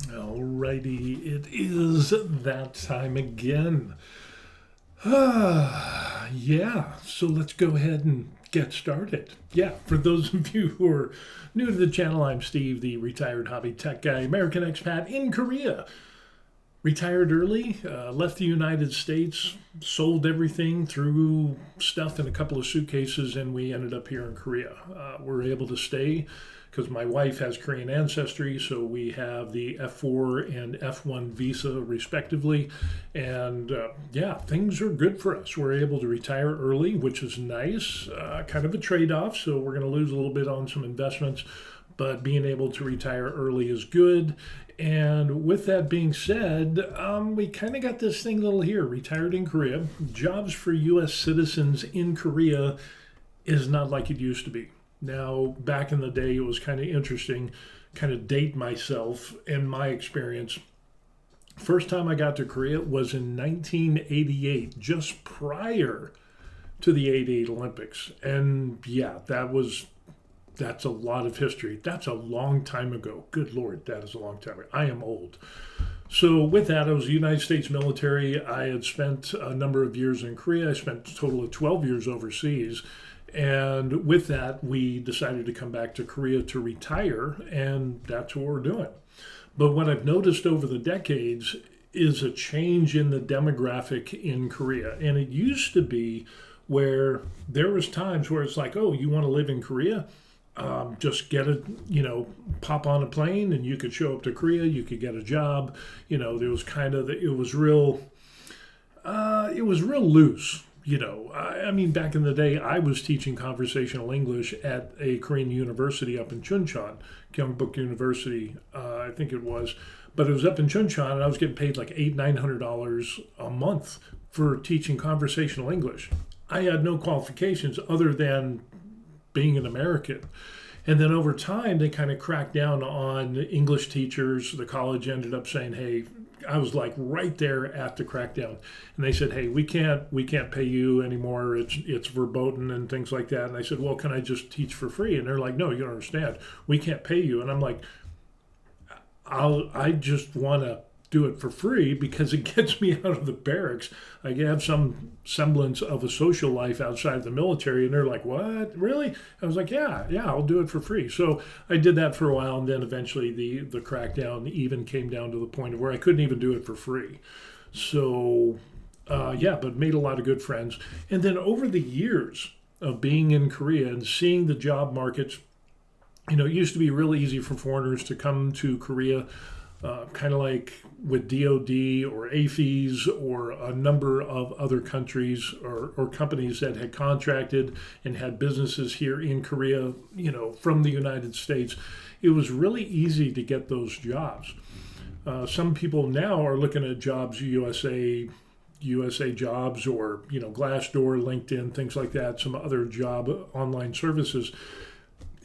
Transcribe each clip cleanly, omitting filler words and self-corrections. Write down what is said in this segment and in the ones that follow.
Alrighty, it is that time again. So let's go ahead and get started. Yeah, for those of you who are new to the channel, I'm Steve, the retired hobby tech guy, American expat in Korea. Retired early, left the United States, sold everything, threw stuff in a couple of suitcases, and we ended up here in Korea. We're able to stay because my wife has Korean ancestry, so we have the F4 and F1 visa respectively. And things are good for us. We're able to retire early, which is nice, kind of a trade off. So we're going to lose a little bit on some investments, but being able to retire early is good. And with that being said, we kind of got this thing little here, retired in Korea. Jobs for U.S. citizens in Korea is not like it used to be. Now, back in the day, it was kind of interesting, kind of date myself and my experience. First time I got to Korea was in 1988, just prior to the '88 Olympics. And yeah, that's a lot of history. That's a long time ago. Good Lord, that is a long time ago. I am old. So with that, I was the United States military. I had spent a number of years in Korea. I spent a total of 12 years overseas. And with that, we decided to come back to Korea to retire, and that's what we're doing. But what I've noticed over the decades is a change in the demographic in Korea. And it used to be where there was times where it's like, oh, you want to live in Korea? Just pop on a plane and you could show up to Korea, you could get a job. There was it was real loose. I mean, back in the day, I was teaching conversational English at a Korean university up in Chuncheon, Gyeongbuk University, I think it was. But it was up in Chuncheon, and I was getting paid like $900 a month for teaching conversational English. I had no qualifications other than being an American. And then over time, they kind of cracked down on English teachers. The college ended up saying, hey, I was like right there at the crackdown. And they said, hey, we can't pay you anymore. It's verboten and things like that. And I said, well, can I just teach for free? And they're like, no, you don't understand. We can't pay you. And I'm like, I just want to do it for free because it gets me out of the barracks. I have some semblance of a social life outside of the military. And they're like, what? Really? I was like, yeah, I'll do it for free. So I did that for a while. And then eventually the crackdown even came down to the point of where I couldn't even do it for free. So, but made a lot of good friends. And then over the years of being in Korea and seeing the job markets, it used to be really easy for foreigners to come to Korea, kind of like with DOD or AFES or a number of other countries or companies that had contracted and had businesses here in Korea, from the United States. It was really easy to get those jobs. Some people now are looking at jobs, USA jobs or, Glassdoor, LinkedIn, things like that, some other job online services.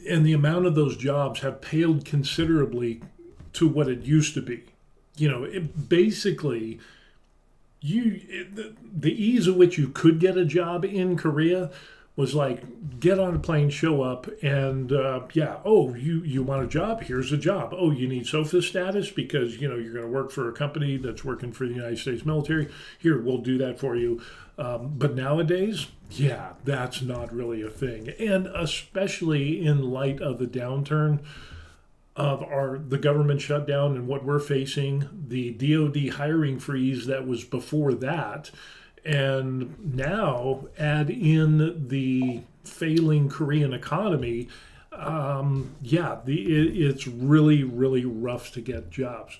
And the amount of those jobs have paled considerably to what it used to be. The ease at which you could get a job in Korea was like, get on a plane, show up, and you want a job? Here's a job. Oh, you need SOFA status because, you're going to work for a company that's working for the United States military. Here, we'll do that for you. But nowadays, that's not really a thing. And especially in light of the downturn of the government shutdown and what we're facing, the DOD hiring freeze that was before that, and now add in the failing Korean economy, it's really, really rough to get jobs.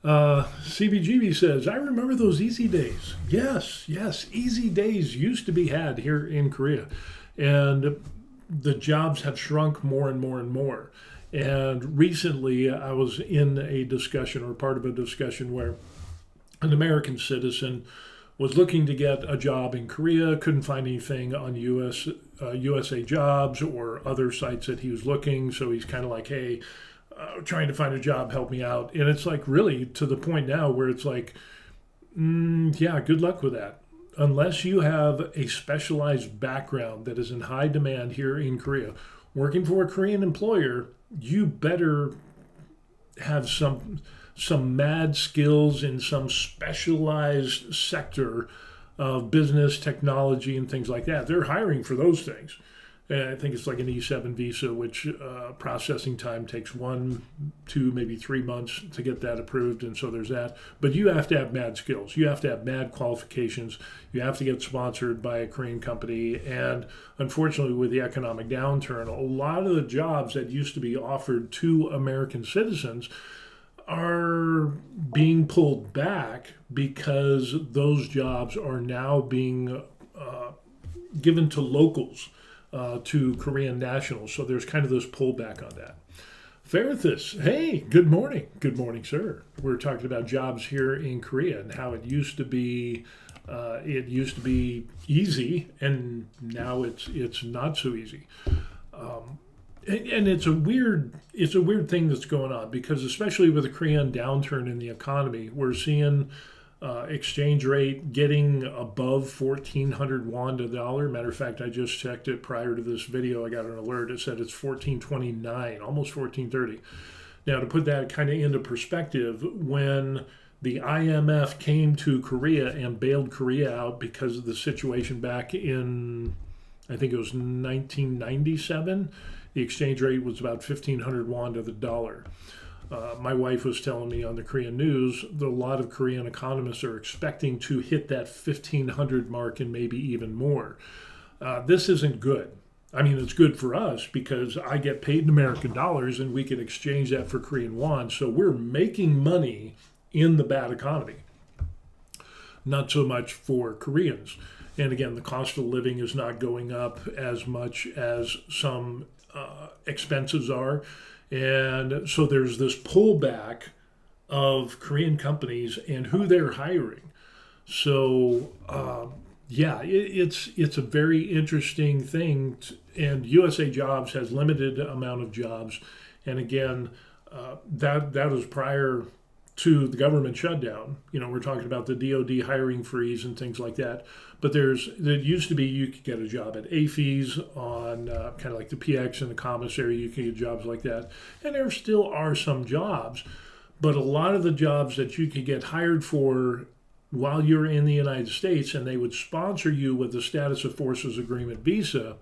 CBGB says, I remember those easy days. Yes, easy days used to be had here in Korea. And the jobs have shrunk more and more and more. And recently, I was in a discussion or part of a discussion where an American citizen was looking to get a job in Korea, couldn't find anything on USA Jobs or other sites that he was looking. So he's kind of like, hey, trying to find a job, help me out. And it's like really to the point now where it's like, good luck with that. Unless you have a specialized background that is in high demand here in Korea, working for a Korean employer, you better have some mad skills in some specialized sector of business, technology, and things like that. They're hiring for those things. And I think it's like an E7 visa, which processing time takes 1, 2, maybe 3 months to get that approved. And so there's that. But you have to have mad skills. You have to have mad qualifications. You have to get sponsored by a Korean company. And unfortunately, with the economic downturn, a lot of the jobs that used to be offered to American citizens are being pulled back because those jobs are now being given to locals, to Korean nationals. So there's kind of this pullback on that. Ferthus, hey, good morning. Good morning, sir. We're talking about jobs here in Korea and how it used to be easy, and now it's not so easy. And it's a weird thing that's going on, because especially with the Korean downturn in the economy, we're seeing exchange rate getting above 1,400 won to the dollar. Matter of fact, I just checked it prior to this video. I got an alert. It said it's 14.29, almost 14.30. Now, to put that kind of into perspective, when the IMF came to Korea and bailed Korea out because of the situation back in, I think it was 1997, the exchange rate was about 1,500 won to the dollar. My wife was telling me on the Korean news that a lot of Korean economists are expecting to hit that 1,500 mark and maybe even more. This isn't good. I mean, it's good for us because I get paid in American dollars and we can exchange that for Korean won. So we're making money in the bad economy. Not so much for Koreans. And again, the cost of living is not going up as much as some expenses are. And so there's this pullback of Korean companies and who they're hiring. So it's a very interesting thing. And USA Jobs has limited amount of jobs. And again, that was prior to the government shutdown. You know, we're talking about the DoD hiring freeze and things like that. But there used to be, you could get a job at AFES on kind of like the PX and the commissary. You can get jobs like that. And there still are some jobs. But a lot of the jobs that you could get hired for while you're in the United States, and they would sponsor you with the Status of Forces Agreement visa,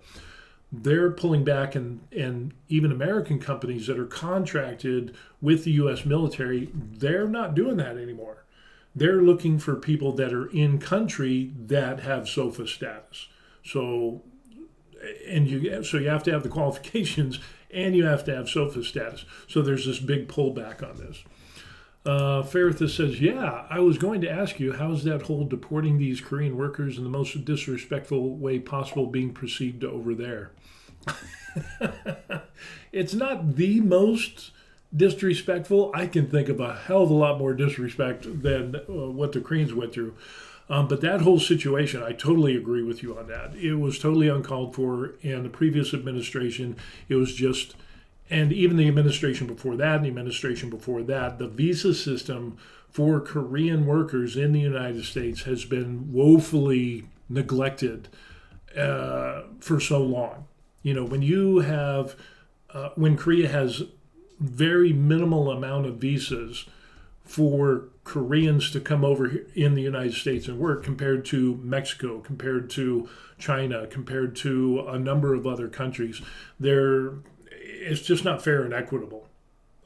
they're pulling back, and even American companies that are contracted with the U.S. military, they're not doing that anymore. They're looking for people that are in country that have SOFA status. So you have to have the qualifications and you have to have SOFA status. So there's this big pullback on this. Ferthus says, yeah, I was going to ask you, how's that whole deporting these Korean workers in the most disrespectful way possible being perceived over there? It's not the most disrespectful. I can think of a hell of a lot more disrespect than what the Koreans went through. But that whole situation, I totally agree with you on that. It was totally uncalled for, and the previous administration, it was just, and even the administration before that and the administration before that, the visa system for Korean workers in the United States has been woefully neglected for so long. You know, when Korea has very minimal amount of visas for Koreans to come over here in the United States and work, compared to Mexico, compared to China, compared to a number of other countries, it's just not fair and equitable.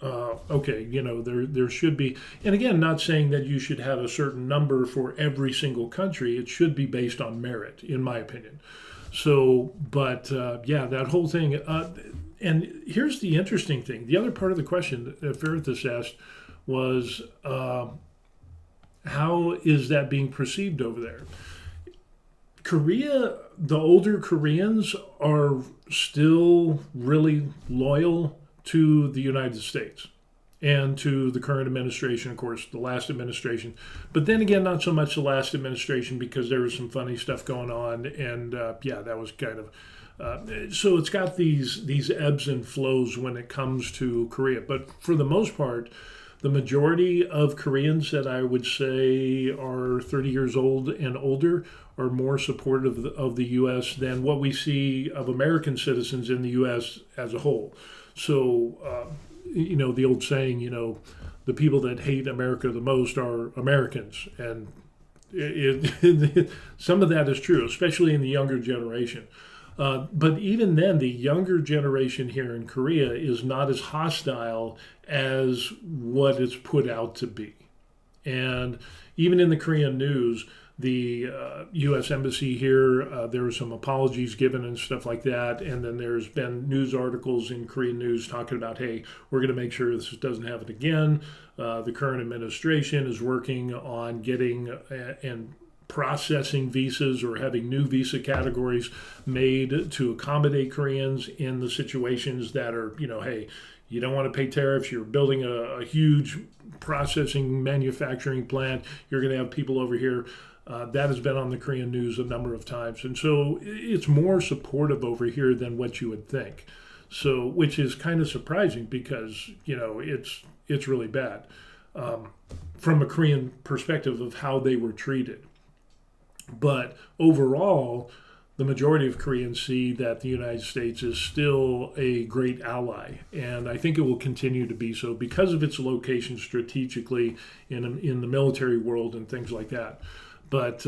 There should be, and again, not saying that you should have a certain number for every single country. It should be based on merit, in my opinion. So, but that whole thing. And here's the interesting thing. The other part of the question that Ferthus asked was, how is that being perceived over there? Korea, the older Koreans are still really loyal to the United States and to the current administration, of course, the last administration. But then again, not so much the last administration, because there was some funny stuff going on. And that was kind of... so it's got these ebbs and flows when it comes to Korea. But for the most part, the majority of Koreans that I would say are 30 years old and older are more supportive of the U.S. than what we see of American citizens in the U.S. as a whole. So the old saying, the people that hate America the most are Americans. And some of that is true, especially in the younger generation. But even then, the younger generation here in Korea is not as hostile as what it's put out to be. And even in the Korean news, the U.S. Embassy here, there were some apologies given and stuff like that. And then there's been news articles in Korean news talking about, hey, we're going to make sure this doesn't happen again. The current administration is working on getting and processing visas or having new visa categories made to accommodate Koreans in the situations that are, hey, you don't want to pay tariffs. You're building a huge processing manufacturing plant. You're going to have people over here. That has been on the Korean news a number of times. And so it's more supportive over here than what you would think. So, which is kind of surprising because, it's really bad from a Korean perspective of how they were treated. But overall, the majority of Koreans see that the United States is still a great ally. And I think it will continue to be so because of its location strategically in the military world and things like that. But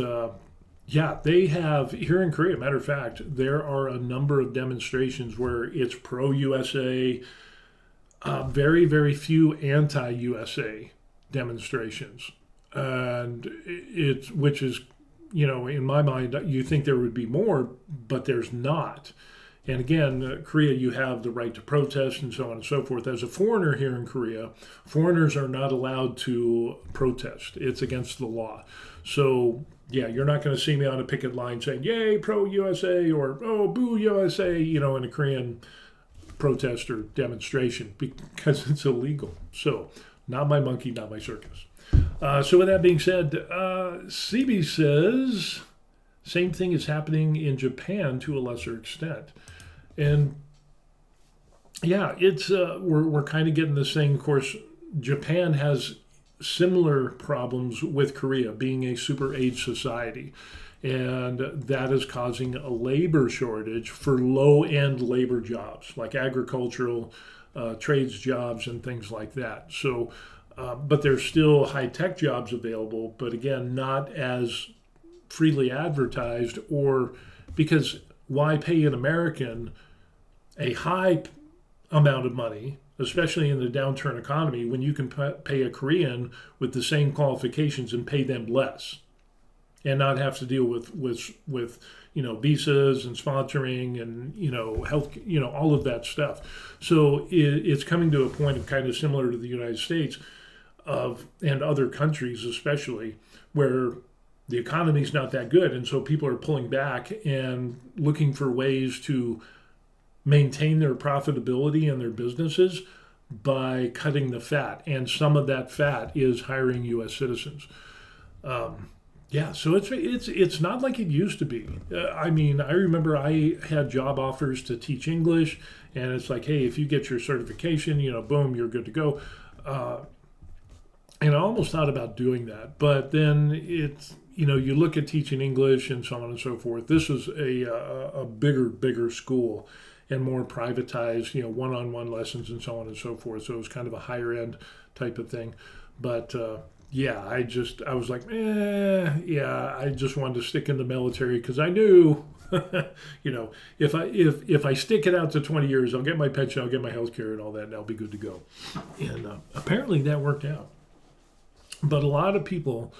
they have, here in Korea, matter of fact, there are a number of demonstrations where it's pro-USA, very, very few anti-USA demonstrations. And which is, in my mind, you think there would be more, but there's not. And again, Korea, you have the right to protest and so on and so forth. As a foreigner here in Korea, foreigners are not allowed to protest. It's against the law. So, you're not going to see me on a picket line saying, yay, pro-USA or, oh, boo USA, in a Korean protest or demonstration because it's illegal. So, not my monkey, not my circus. So with that being said, CB says same thing is happening in Japan to a lesser extent. And it's we're kind of getting this thing. Of course, Japan has similar problems with Korea being a super age society. And that is causing a labor shortage for low-end labor jobs like agricultural, trades jobs and things like that. So but there's still high-tech jobs available, but again, not as freely advertised, or because why pay an American a high amount of money, especially in the downturn economy, when you can pay a Korean with the same qualifications and pay them less and not have to deal with visas and sponsoring and, health, all of that stuff. So it's coming to a point of kind of similar to the United States and other countries especially, where the economy is not that good. And so people are pulling back and looking for ways to maintain their profitability in their businesses by cutting the fat. And some of that fat is hiring U.S. citizens. So it's not like it used to be. I remember I had job offers to teach English, and it's like, hey, if you get your certification, boom, you're good to go. And I almost thought about doing that, but then it's, you look at teaching English and so on and so forth. This was a bigger school and more privatized, one-on-one lessons and so on and so forth. So it was kind of a higher end type of thing. But I was like, I just wanted to stick in the military because I knew, if I stick it out to 20 years, I'll get my pension, I'll get my health care and all that, and I'll be good to go. And apparently that worked out. But a lot of people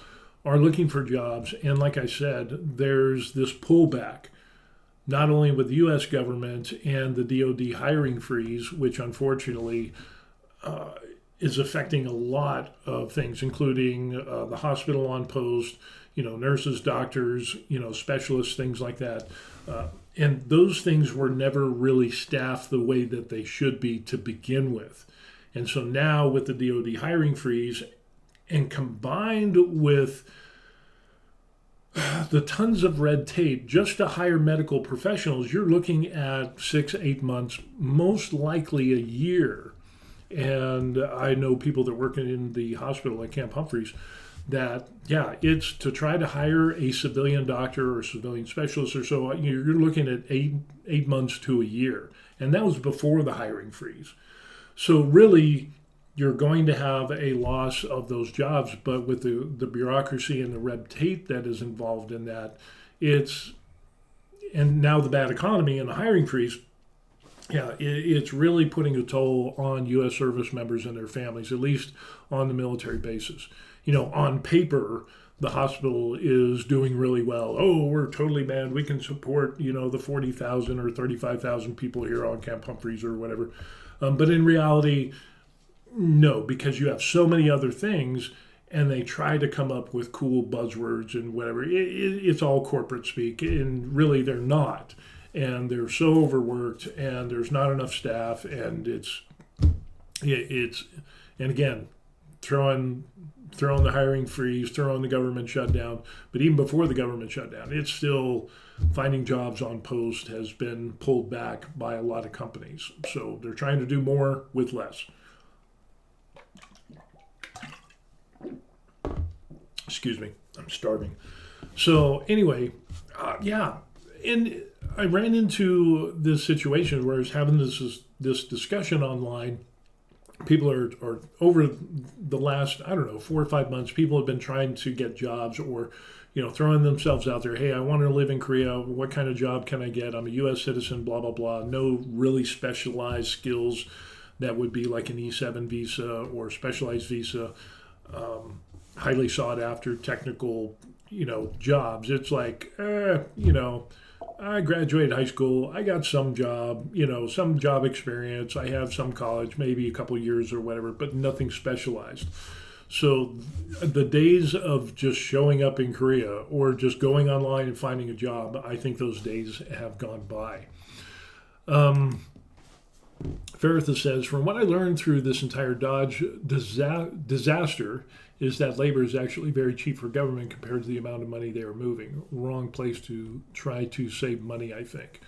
are looking for jobs. And like I said, there's this pullback, not only with the U.S. government and the DOD hiring freeze, which unfortunately is affecting a lot of things, including the hospital on post, nurses, doctors, specialists, things like that. And those things were never really staffed the way that they should be to begin with. And so now with the DOD hiring freeze, and combined with the tons of red tape just to hire medical professionals, you're looking at 6-8 months, most likely a year. And I know people that work in the hospital at Camp Humphreys that, it's to try to hire a civilian doctor or civilian specialist or so, you're looking at 8 months to a year. And that was before the hiring freeze. So really, you're going to have a loss of those jobs, but with the bureaucracy and the red tape that is involved in that, it's and now the bad economy and the hiring freeze, yeah, it's really putting a toll on U.S. service members and their families, at least on the military bases. On paper, the hospital is doing really well. Oh, we're totally manned. We can support, the 40,000 or 35,000 people here on Camp Humphreys or whatever. But in reality, no, because you have so many other things, and they try to come up with cool buzzwords and whatever. It's all corporate speak, and really they're not. And they're so overworked, and there's not enough staff, and and again, throwing the hiring freeze, throwing the government shutdown. But even before the government shutdown, it's still finding jobs on post has been pulled back by a lot of companies. So they're trying to do more with less. Excuse me, I'm starving. So anyway, yeah, and I ran into this situation where I was having this discussion online. People are over the last, I don't know, 4 or 5 months, people have been trying to get jobs or, throwing themselves out there. Hey, I want to live in Korea. What kind of job can I get? I'm a U.S. citizen, blah, blah, blah. No really specialized skills that would be like an E7 visa or specialized visa, highly sought after technical, jobs. It's like, I graduated high school. I got some job, some job experience. I have some college, maybe a couple years or whatever, but nothing specialized. So the days of just showing up in Korea or just going online and finding a job, I think those days have gone by. Faritha says, from what I learned through this entire Dodge disaster, is that labor is actually very cheap for government compared to the amount of money they are moving. Wrong place to try to save money, I think.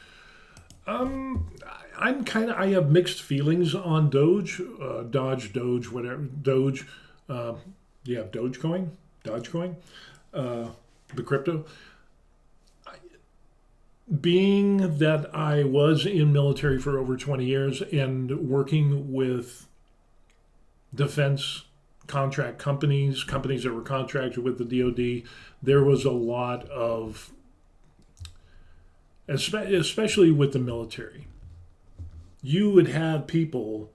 I have mixed feelings on Doge, Doge, whatever, Doge. You have Dogecoin, the crypto. Being that I was in military for over 20 years and working with defense contract companies that were contracted with the DoD, there was a lot of, especially with the military, you would have people,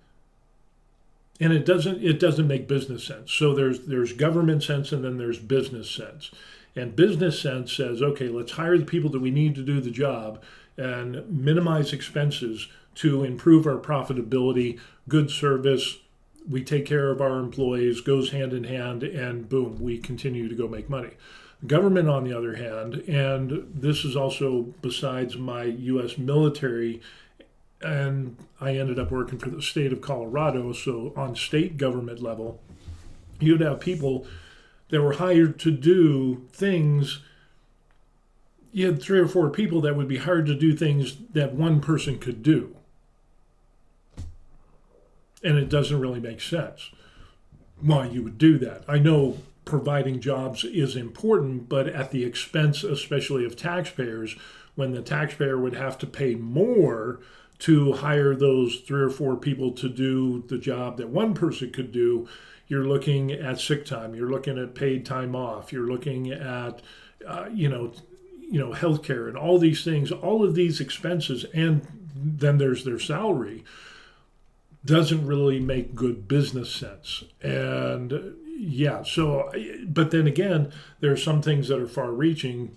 and it doesn't make business sense. So there's government sense and then there's business sense. And business sense says, okay, let's hire the people that we need to do the job and minimize expenses to improve our profitability, good service. We take care of our employees, goes hand in hand, and boom, we continue to go make money. Government, on the other hand, and this is also besides my U.S. military, and I ended up working for the state of Colorado, so on state government level, you'd have people that were hired to do things. You had 3 or 4 people that would be hired to do things that one person could do. And it doesn't really make sense why you would do that. I know providing jobs is important, but at the expense, especially of taxpayers, when the taxpayer would have to pay more to hire those 3 or 4 people to do the job that one person could do, you're looking at sick time, you're looking at paid time off, you're looking at, healthcare and all these things, all of these expenses, and then there's their salary, doesn't really make good business sense. And yeah, so, but then again, there are some things that are far reaching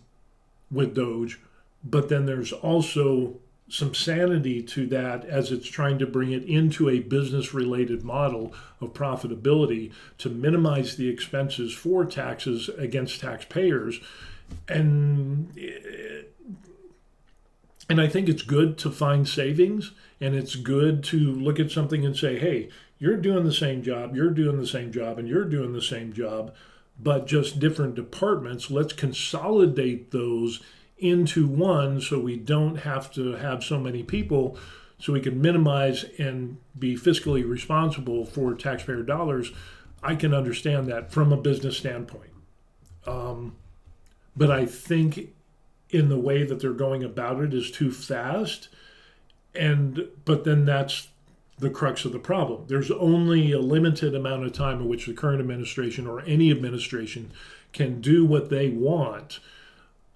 with Doge, but then there's also some sanity to that as it's trying to bring it into a business related model of profitability to minimize the expenses for taxes against taxpayers. And I think it's good to find savings, and it's good to look at something and say, hey, you're doing the same job, you're doing the same job, and you're doing the same job, but just different departments. Let's consolidate those into one so we don't have to have so many people, so we can minimize and be fiscally responsible for taxpayer dollars. I can understand that from a business standpoint. But I think in the way that they're going about it is too fast. But then that's the crux of the problem. There's only a limited amount of time in which the current administration or any administration can do what they want.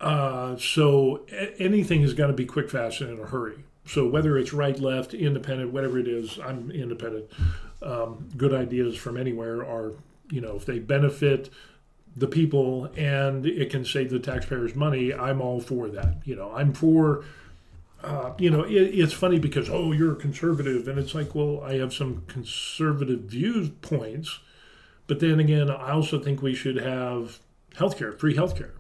So anything has got to be quick, fast, and in a hurry. So whether it's right, left, independent, whatever it is, I'm independent. Good ideas from anywhere are, if they benefit the people and it can save the taxpayers money, I'm all for that. I'm for, it's funny because, oh, you're a conservative. And it's like, well, I have some conservative viewpoints. But then again, I also think we should have healthcare, free healthcare.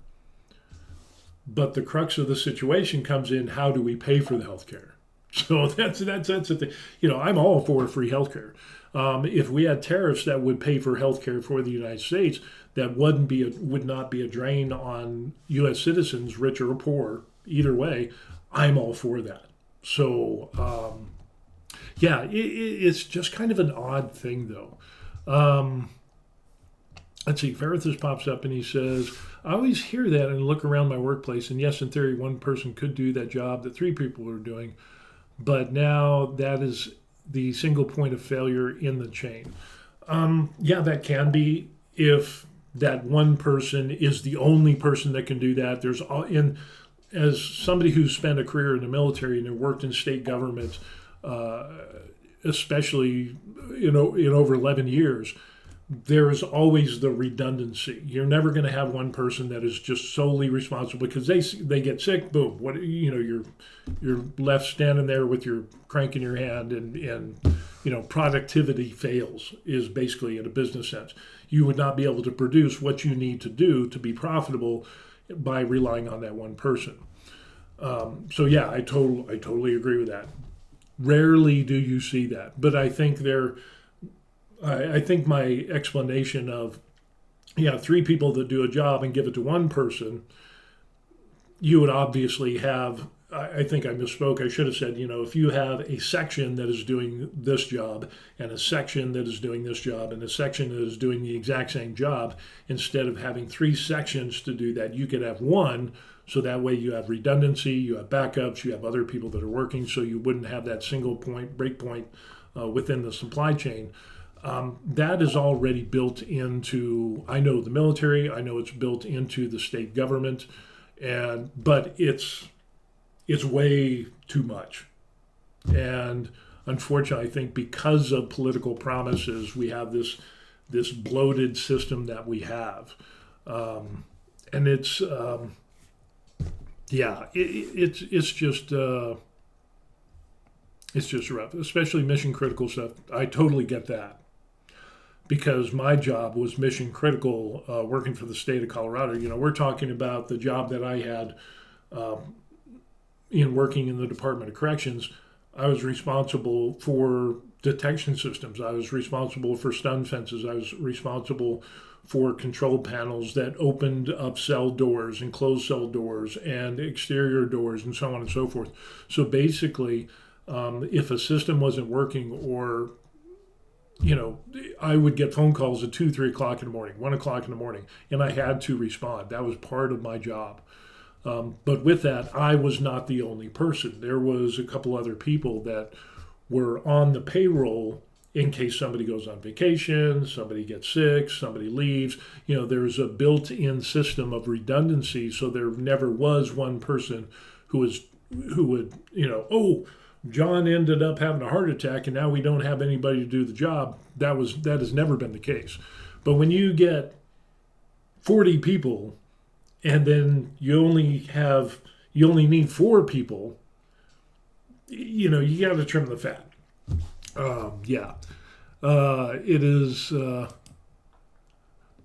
But the crux of the situation comes in, how do we pay for the healthcare? So that's the thing. I'm all for free healthcare. If we had tariffs that would pay for healthcare for the United States, that would not be a drain on U.S. citizens, rich or poor, either way. I'm all for that. So, it's just kind of an odd thing, though. Let's see, Verithus pops up and he says, I always hear that and look around my workplace, and yes, in theory, one person could do that job that 3 people are doing, but now that is the single point of failure in the chain. That can be if that one person is the only person that can do that. As somebody who's spent a career in the military and worked in state government, especially in over 11 years, there is always the redundancy. You're never going to have one person that is just solely responsible because they get sick. Boom! You're left standing there with your crank in your hand, and productivity fails. Is basically in a business sense. You would not be able to produce what you need to do to be profitable by relying on that one person. I totally agree with that. Rarely do you see that, but I think I think my explanation of 3 people that do a job and give it to one person, you would obviously have, I think I misspoke. I should have said, if you have a section that is doing this job and a section that is doing this job and a section that is doing the exact same job, instead of having 3 sections to do that, you could have one. So that way you have redundancy, you have backups, you have other people that are working, so you wouldn't have that single point, break point within the supply chain. That is already built into, I know the military, I know it's built into the state government, but it's way too much. And unfortunately, I think because of political promises, we have this bloated system that we have. And it's just rough, especially mission critical stuff. I totally get that, because my job was mission critical working for the state of Colorado. We're talking about the job that I had in working in the Department of Corrections. I was responsible for detection systems. I was responsible for stun fences. I was responsible for control panels that opened up cell doors and closed cell doors and exterior doors and so on and so forth. So basically, if a system wasn't working, or I would get phone calls at 2, 3 o'clock in the morning, 1 o'clock in the morning, and I had to respond. That was part of my job. But with that, I was not the only person. There was a couple other people that were on the payroll in case somebody goes on vacation, somebody gets sick, somebody leaves. There's a built-in system of redundancy, so there never was one person who would, John ended up having a heart attack and now we don't have anybody to do the job. That has never been the case. But when you get 40 people and then you only need 4 people, you got to trim the fat. It is,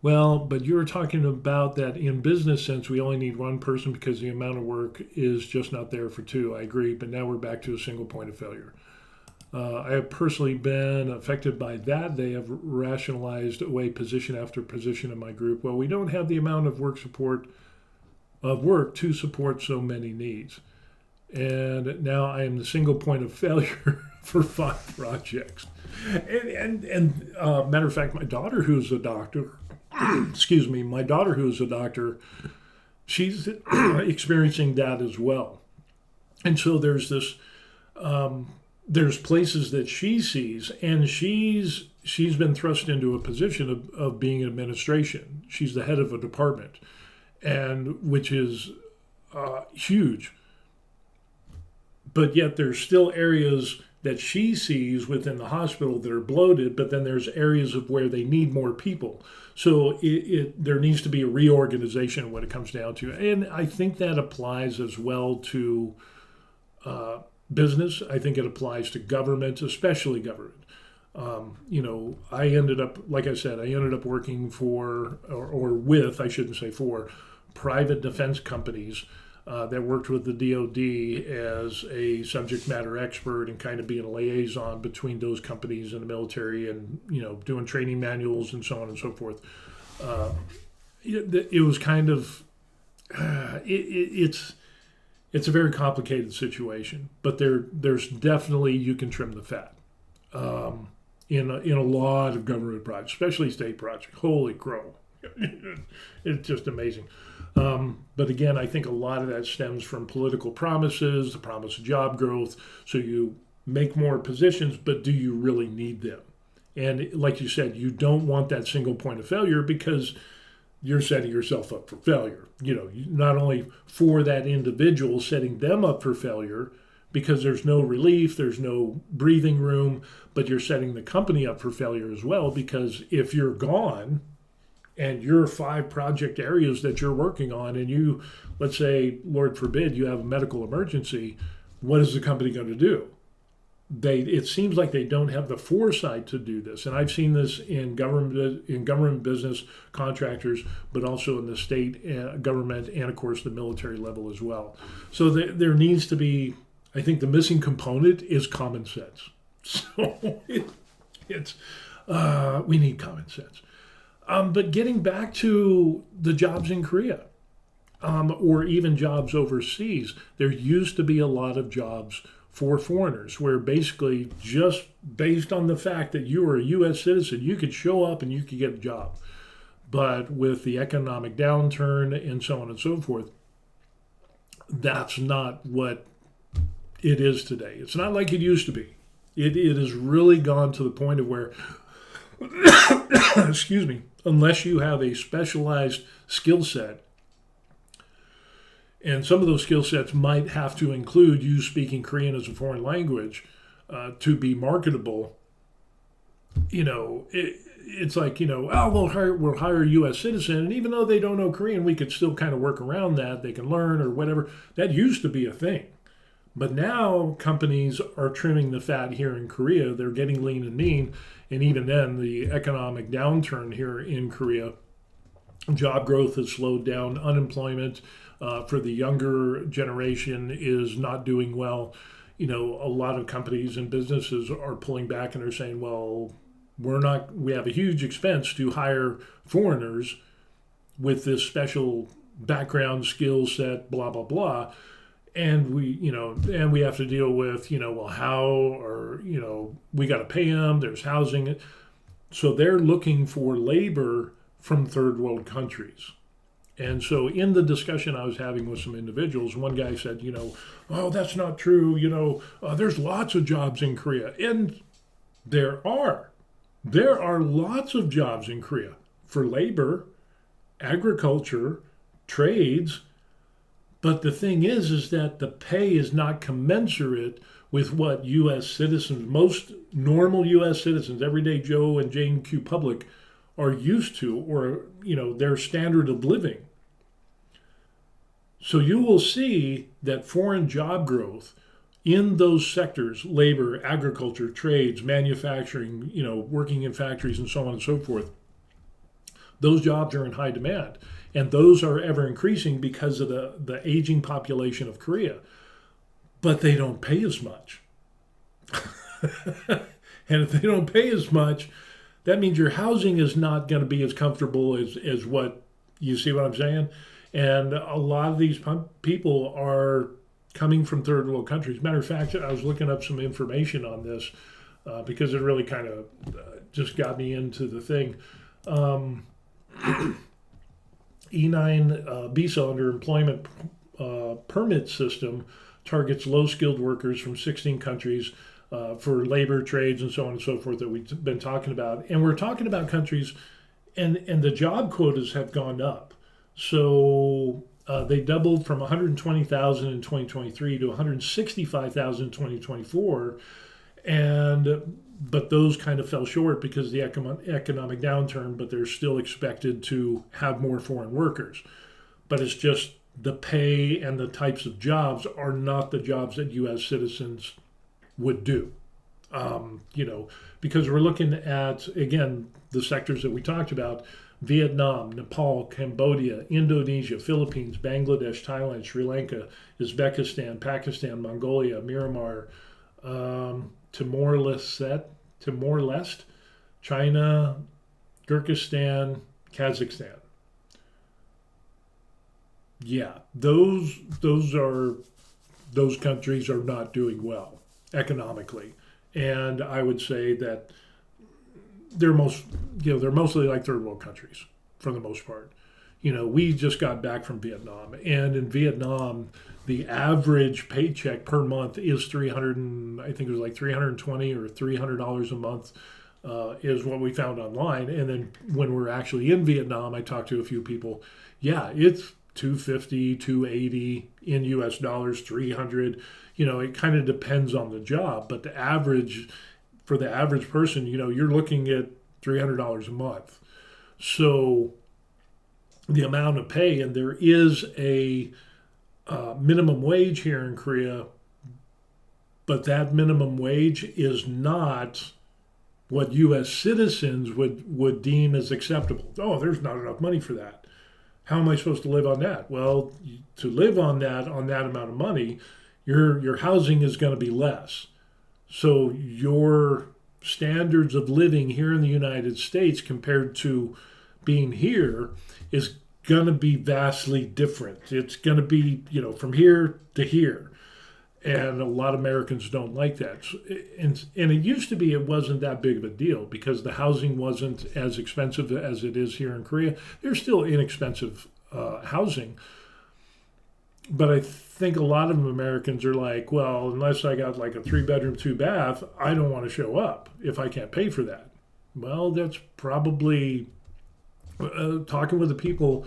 but you're talking about that in business sense, we only need one person because the amount of work is just not there for 2. I agree, but now we're back to a single point of failure. I have personally been affected by that. They have rationalized away position after position in my group. Well, we don't have the amount of work to support so many needs. And now I am the single point of failure for 5 projects. And matter of fact, my daughter, who's a doctor, she's experiencing that as well. And so there's this there's places that she sees, and she's been thrust into a position of being in administration. She's the head of a department, and which is huge. But yet there's still areas that she sees within the hospital that are bloated, but then there's areas of where they need more people. So there needs to be a reorganization when it comes down to it. And I think that applies as well to business. I think it applies to government, especially government. I ended up, like I said, working for, or with, I shouldn't say for, private defense companies that worked with the DoD as a subject matter expert and kind of being a liaison between those companies and the military, and doing training manuals and so on and so forth. It was kind of it's a very complicated situation, but there's definitely, you can trim the fat in a lot of government projects, especially state projects. Holy crow. It's just amazing. But again, I think a lot of that stems from political promises, the promise of job growth. So you make more positions, but do you really need them? And like you said, you don't want that single point of failure, because you're setting yourself up for failure. Not only for that individual, setting them up for failure because there's no relief, there's no breathing room, but you're setting the company up for failure as well, because if you're gone, and your 5 project areas that you're working on, and you, let's say, Lord forbid, you have a medical emergency, what is the company going to do? It seems like they don't have the foresight to do this. And I've seen this in government business, contractors, but also in the state government, and of course the military level as well. So there needs to be, I think the missing component is common sense. So we need common sense. But getting back to the jobs in Korea, or even jobs overseas, there used to be a lot of jobs for foreigners where basically just based on the fact that you were a U.S. citizen, you could show up and you could get a job. But with the economic downturn and so on and so forth, that's not what it is today. It's not like it used to be. It has really gone to the point of where, excuse me, unless you have a specialized skill set, and some of those skill sets might have to include you speaking Korean as a foreign language to be marketable. It's like, we'll hire a U.S. citizen, and even though they don't know Korean, we could still kind of work around that. They can learn or whatever. That used to be a thing. But now companies are trimming the fat here in Korea. They're getting lean and mean. And even then, the economic downturn here in Korea, job growth has slowed down. Unemployment for the younger generation is not doing well. A lot of companies and businesses are pulling back, and they're saying, well, we have a huge expense to hire foreigners with this special background, skill set, blah, blah, blah. And we have to deal with, how, or, we got to pay them, there's housing. So they're looking for labor from third world countries. And so in the discussion I was having with some individuals, one guy said, oh, that's not true. There's lots of jobs in Korea. And there are lots of jobs in Korea for labor, agriculture, trades. But the thing is that the pay is not commensurate with what U.S. citizens, most normal U.S. citizens, everyday Joe and Jane Q. Public, are used to, or, their standard of living. So you will see that foreign job growth in those sectors, labor, agriculture, trades, manufacturing, working in factories and so on and so forth, those jobs are in high demand. And those are ever increasing because of the aging population of Korea. But they don't pay as much. And if they don't pay as much, that means your housing is not going to be as comfortable as what, you see what I'm saying? And a lot of these people are coming from third world countries. Matter of fact, I was looking up some information on this because it really kind of just got me into the thing. E9 visa under employment permit system targets low-skilled workers from 16 countries. for labor trades and so on and so forth that we've been talking about. And we're talking about countries, and the job quotas have gone up. So they doubled from 120,000 in 2023 to 165,000 in 2024, but those kind of fell short because of the economic downturn. But they're still expected to have more foreign workers. But it's just the pay and the types of jobs are not the jobs that U.S. citizens would do. Because we're looking at, again, the sectors that we talked about: Vietnam, Nepal, Cambodia, Indonesia, Philippines, Bangladesh, Thailand, Sri Lanka, Uzbekistan, Pakistan, Mongolia, Myanmar, Timor-Leste, China, Kyrgyzstan, Kazakhstan. Yeah, those countries are not doing well economically, and I would say that they're mostly like third world countries for the most part. We just got back from Vietnam, and in Vietnam, the average paycheck per month is I think it was like $320 or $300 a month, is what we found online. And then when we're actually in Vietnam, I talked to a few people. Yeah, it's 250, 280 in US dollars, 300. It kind of depends on the job, but for the average person, you're looking at $300 a month. So the amount of pay, and there is a minimum wage here in Korea, but that minimum wage is not what U.S. citizens would deem as acceptable. Oh, there's not enough money for that. How am I supposed to live on that? Well, to live on that amount of money, your housing is going to be less. So your standards of living here in the United States compared to being here is going to be vastly different. It's going to be, from here to here. And a lot of Americans don't like that. And it used to be it wasn't that big of a deal because the housing wasn't as expensive as it is here in Korea. There's still inexpensive housing. But I think a lot of Americans are like, well, unless I got like a 3-bedroom, 2-bath, I don't want to show up if I can't pay for that. Well, that's probably talking with the people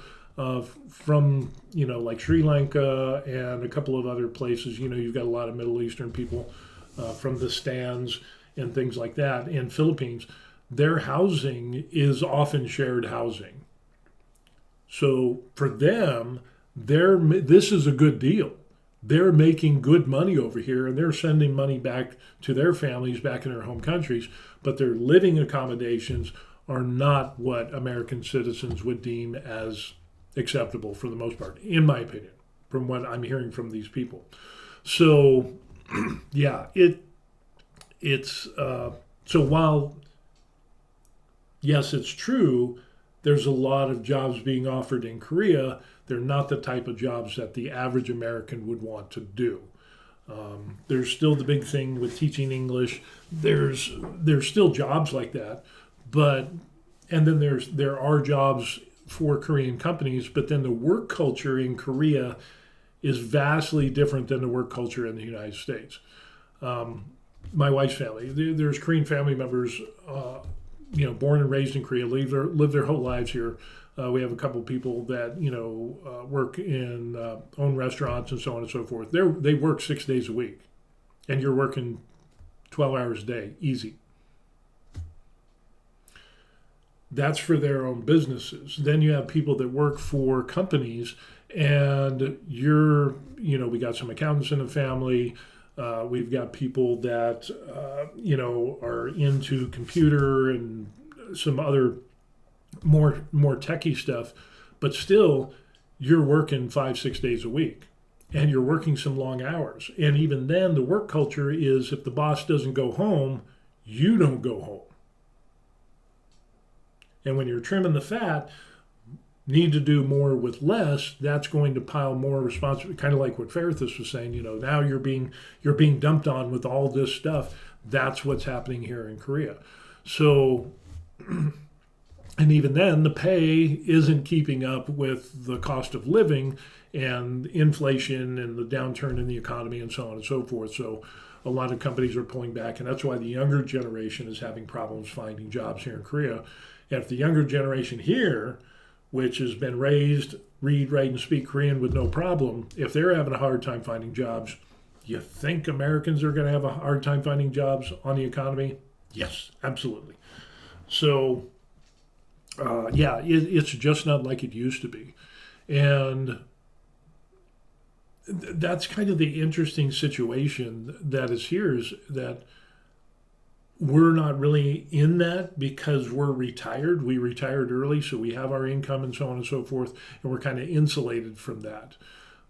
from, like Sri Lanka and a couple of other places. You've got a lot of Middle Eastern people from the stands and things like that. In Philippines, their housing is often shared housing. So for them, this is a good deal. They're making good money over here, and they're sending money back to their families back in their home countries, but their living accommodations are not what American citizens would deem as acceptable for the most part, in my opinion, from what I'm hearing from these people. So, yeah, it's so while, yes, it's true, there's a lot of jobs being offered in Korea. They're not the type of jobs that the average American would want to do. There's still the big thing with teaching English. There's still jobs like that, and then there are jobs for Korean companies, but then the work culture in Korea is vastly different than the work culture in the United States. My wife's family, there's Korean family members, born and raised in Korea, live their whole lives here. We have a couple of people that work in own restaurants and so on and so forth. They work 6 days a week, and you're working 12 hours a day, easy. That's for their own businesses. Then you have people that work for companies, and we got some accountants in the family. We've got people that are into computer and some other more techie stuff, but still you're working 5-6 days a week, and you're working some long hours. And even then, the work culture is if the boss doesn't go home, you don't go home. And when you're trimming the fat, need to do more with less, that's going to pile more responsibility, kind of like what Ferithus was saying, now you're being dumped on with all this stuff. That's what's happening here in Korea. So, and even then, the pay isn't keeping up with the cost of living and inflation and the downturn in the economy and so on and so forth. So a lot of companies are pulling back, and that's why the younger generation is having problems finding jobs here in Korea. And if the younger generation here, which has been raised, read, write, and speak Korean with no problem, if they're having a hard time finding jobs, you think Americans are going to have a hard time finding jobs on the economy? Yes, absolutely. So, it's just not like it used to be. And that's kind of the interesting situation that is here, is that we're not really in that because we're retired. We retired early, so we have our income and so on and so forth, and we're kind of insulated from that.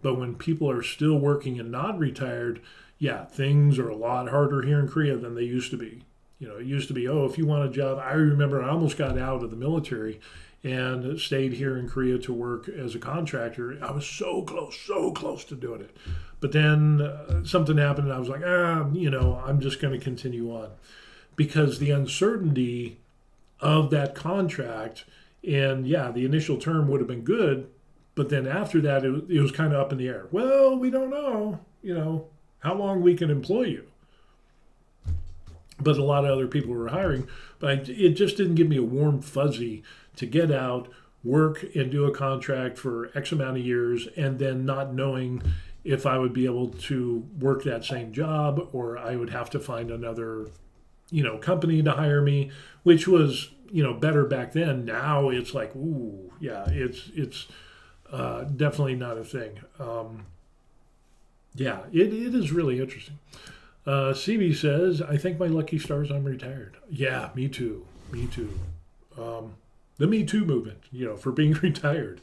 But when people are still working and not retired, yeah, things are a lot harder here in Korea than they used to be. It used to be, oh, if you want a job, I remember I almost got out of the military and stayed here in Korea to work as a contractor. I was so close to doing it. But then something happened and I was like, I'm just going to continue on. Because the uncertainty of that contract, and yeah, the initial term would have been good, but then after that, it was kind of up in the air. Well, we don't know, how long we can employ you. But a lot of other people were hiring, but it just didn't give me a warm fuzzy to get out, work, and do a contract for X amount of years, and then not knowing if I would be able to work that same job or I would have to find another, company to hire me, which was, better back then. Now it's like, ooh, yeah, it's definitely not a thing. It is really interesting. CB says, I think my lucky stars I'm retired. Yeah, me too. The Me Too movement, for being retired.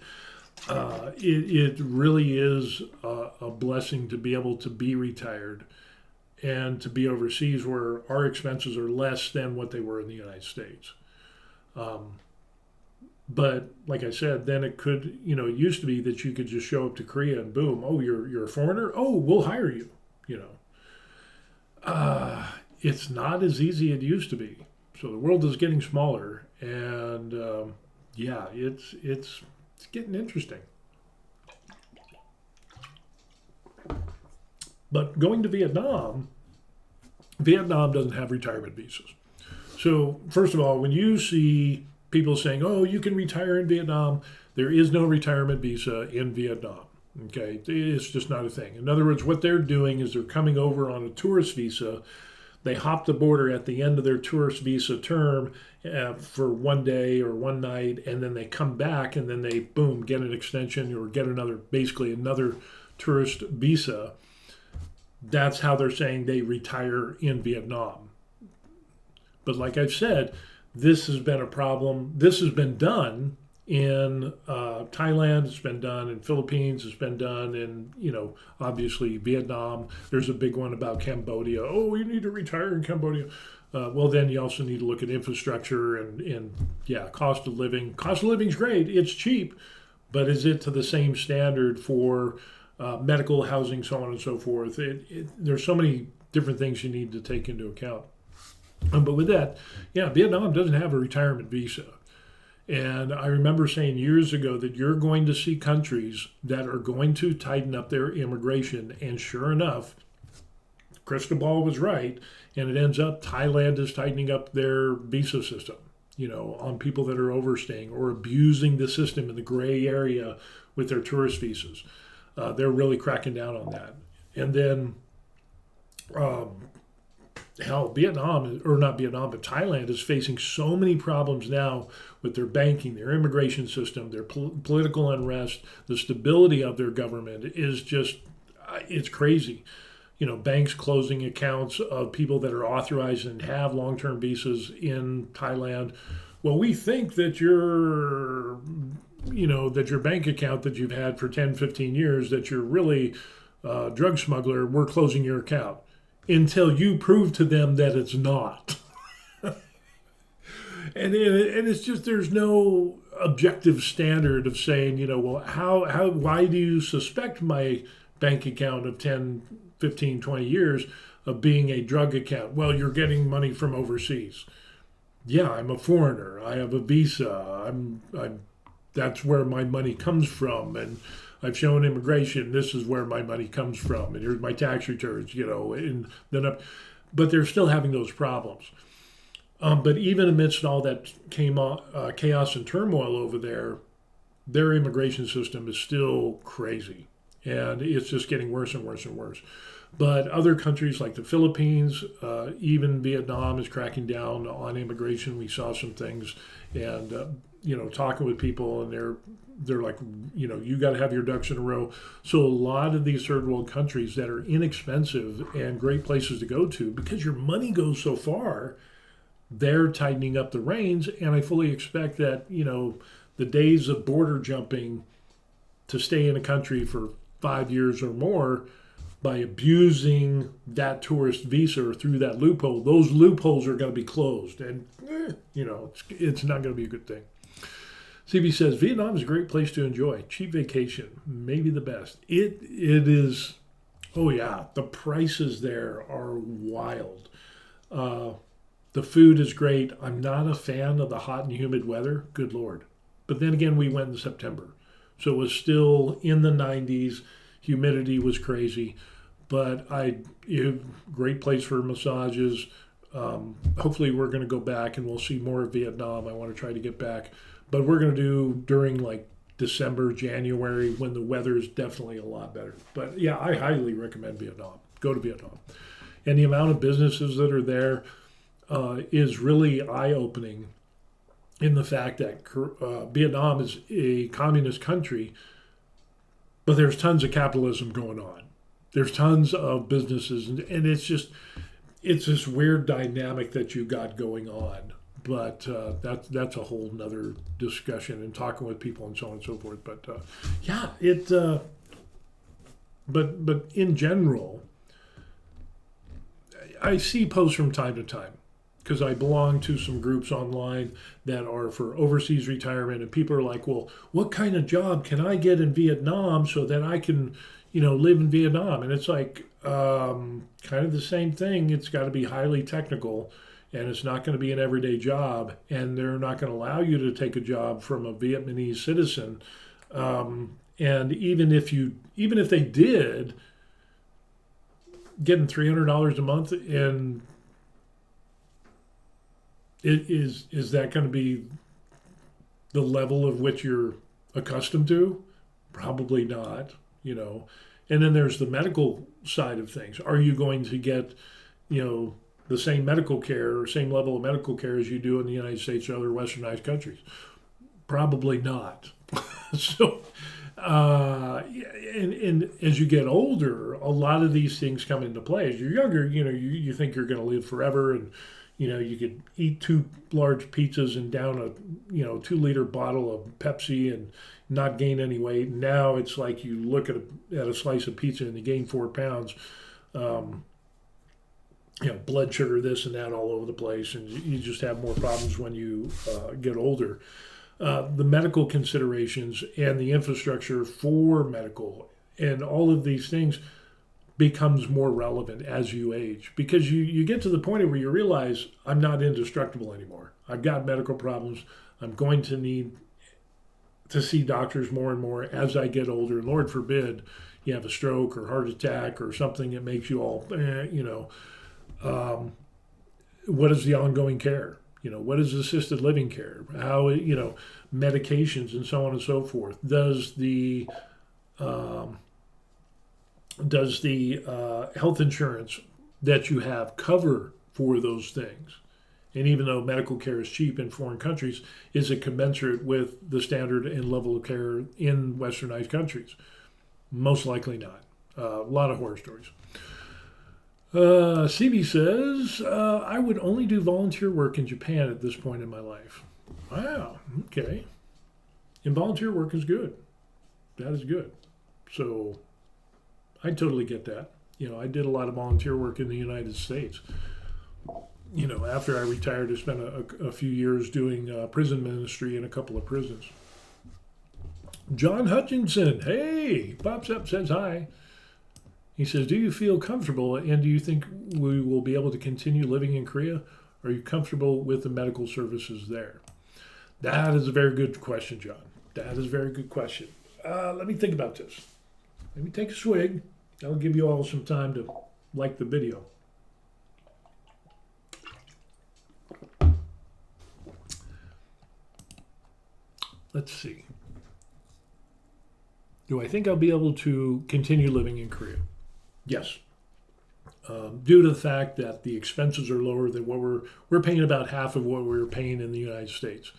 It really is a blessing to be able to be retired and to be overseas where our expenses are less than what they were in the United States. But like I said, then it could, it used to be that you could just show up to Korea and boom, oh, you're a foreigner? Oh, we'll hire you, It's not as easy as it used to be. So the world is getting smaller, and it's getting interesting. But going to Vietnam doesn't have retirement visas. So first of all, when you see people saying, oh, you can retire in Vietnam, there is no retirement visa in Vietnam. Okay, it's just not a thing. In other words, what they're doing is they're coming over on a tourist visa. They hop the border at the end of their tourist visa term for one day or one night, and then they come back and then they, boom, get an extension or get basically another tourist visa. That's how they're saying they retire in Vietnam. But like I've said, this has been a problem. This has been done in Thailand, it's been done in Philippines, it's been done in, obviously Vietnam. There's a big one about Cambodia. Oh, you need to retire in Cambodia. Well, then you also need to look at infrastructure and cost of living. Cost of living is great. It's cheap. But is it to the same standard for medical, housing, so on and so forth? There's so many different things you need to take into account. But with that, Vietnam doesn't have a retirement visa. And I remember saying years ago that you're going to see countries that are going to tighten up their immigration. And sure enough, crystal ball was right. And it ends up Thailand is tightening up their visa system, on people that are overstaying or abusing the system in the gray area with their tourist visas. They're really cracking down on that. And then, Thailand is facing so many problems now with their banking, their immigration system, their political unrest, the stability of their government is just, it's crazy. Banks closing accounts of people that are authorized and have long-term visas in Thailand. Well, we think that your bank account that you've had for 10, 15 years, that you're really a drug smuggler, we're closing your account until you prove to them that it's not. and it's just, there's no objective standard of saying, why do you suspect my bank account of 10, 15, 20 years of being a drug account? Well, you're getting money from overseas. Yeah, I'm a foreigner. I have a visa. I'm that's where my money comes from. And I've shown immigration, this is where my money comes from, and here's my tax returns, and then but they're still having those problems. But even amidst all that chaos and turmoil over there, their immigration system is still crazy, and it's just getting worse and worse and worse. But other countries like the Philippines, even Vietnam is cracking down on immigration. We saw some things, and talking with people, and they're like, you got to have your ducks in a row. So a lot of these third world countries that are inexpensive and great places to go to, because your money goes so far, they're tightening up the reins. And I fully expect that the days of border jumping to stay in a country for 5 years or more by abusing that tourist visa or through that loophole, those loopholes are going to be closed. And, it's not going to be a good thing. CB says, Vietnam is a great place to enjoy. Cheap vacation, maybe the best. It is, oh yeah, the prices there are wild. The food is great. I'm not a fan of the hot and humid weather, good Lord. But then again, we went in September. So it was still in the 90s. Humidity was crazy. But great place for massages. Hopefully we're going to go back and we'll see more of Vietnam. I want to try to get back. But we're going to do during like December, January, when the weather is definitely a lot better. But yeah, I highly recommend Vietnam. Go to Vietnam. And the amount of businesses that are there is really eye-opening in the fact that Vietnam is a communist country, but there's tons of capitalism going on. There's tons of businesses, and it's this weird dynamic that you got going on. But that's a whole nother discussion and talking with people and so on and so forth. But but in general, I see posts from time to time because I belong to some groups online that are for overseas retirement, and people are like, well, what kind of job can I get in Vietnam so that I can, live in Vietnam? And it's like kind of the same thing. It's got to be highly technical, and it's not going to be an everyday job, and they're not going to allow you to take a job from a Vietnamese citizen. And even if they did, getting $300 a month, and is that going to be the level of which you're accustomed to? Probably not, And then there's the medical side of things. Are you going to get, the same medical care or same level of medical care as you do in the United States or other westernized countries? Probably not. So, and as you get older, a lot of these things come into play. As you're younger, you think you're going to live forever, and you could eat 2 large pizzas and down a 2-liter bottle of Pepsi and not gain any weight. Now it's like you look at a slice of pizza and you gain 4 pounds. Blood sugar, this and that all over the place, and you just have more problems when you get older. The medical considerations and the infrastructure for medical and all of these things becomes more relevant as you age, because you get to the point where you realize I'm not indestructible anymore. I've got medical problems. I'm going to need to see doctors more and more as I get older. Lord forbid you have a stroke or heart attack or something that makes you all, what is the ongoing care? What is assisted living care? How, medications and so on and so forth. Does the health insurance that you have cover for those things? And even though medical care is cheap in foreign countries, is it commensurate with the standard and level of care in westernized countries? Most likely not. A lot of horror stories. CB says, I would only do volunteer work in Japan at this point in my life. Wow, okay. And volunteer work is good. That is good. So I totally get that. I did a lot of volunteer work in the United States. After I retired, I spent a few years doing prison ministry in a couple of prisons. John Hutchinson, hey, pops up, says hi. He says, do you feel comfortable, and do you think we will be able to continue living in Korea? Are you comfortable with the medical services there? That is a very good question, John. That is a very good question. Let me think about this. Let me take a swig. That'll give you all some time to like the video. Let's see. Do I think I'll be able to continue living in Korea? Yes. Due to the fact that the expenses are lower than what we're paying, about half of what we were paying in the United States.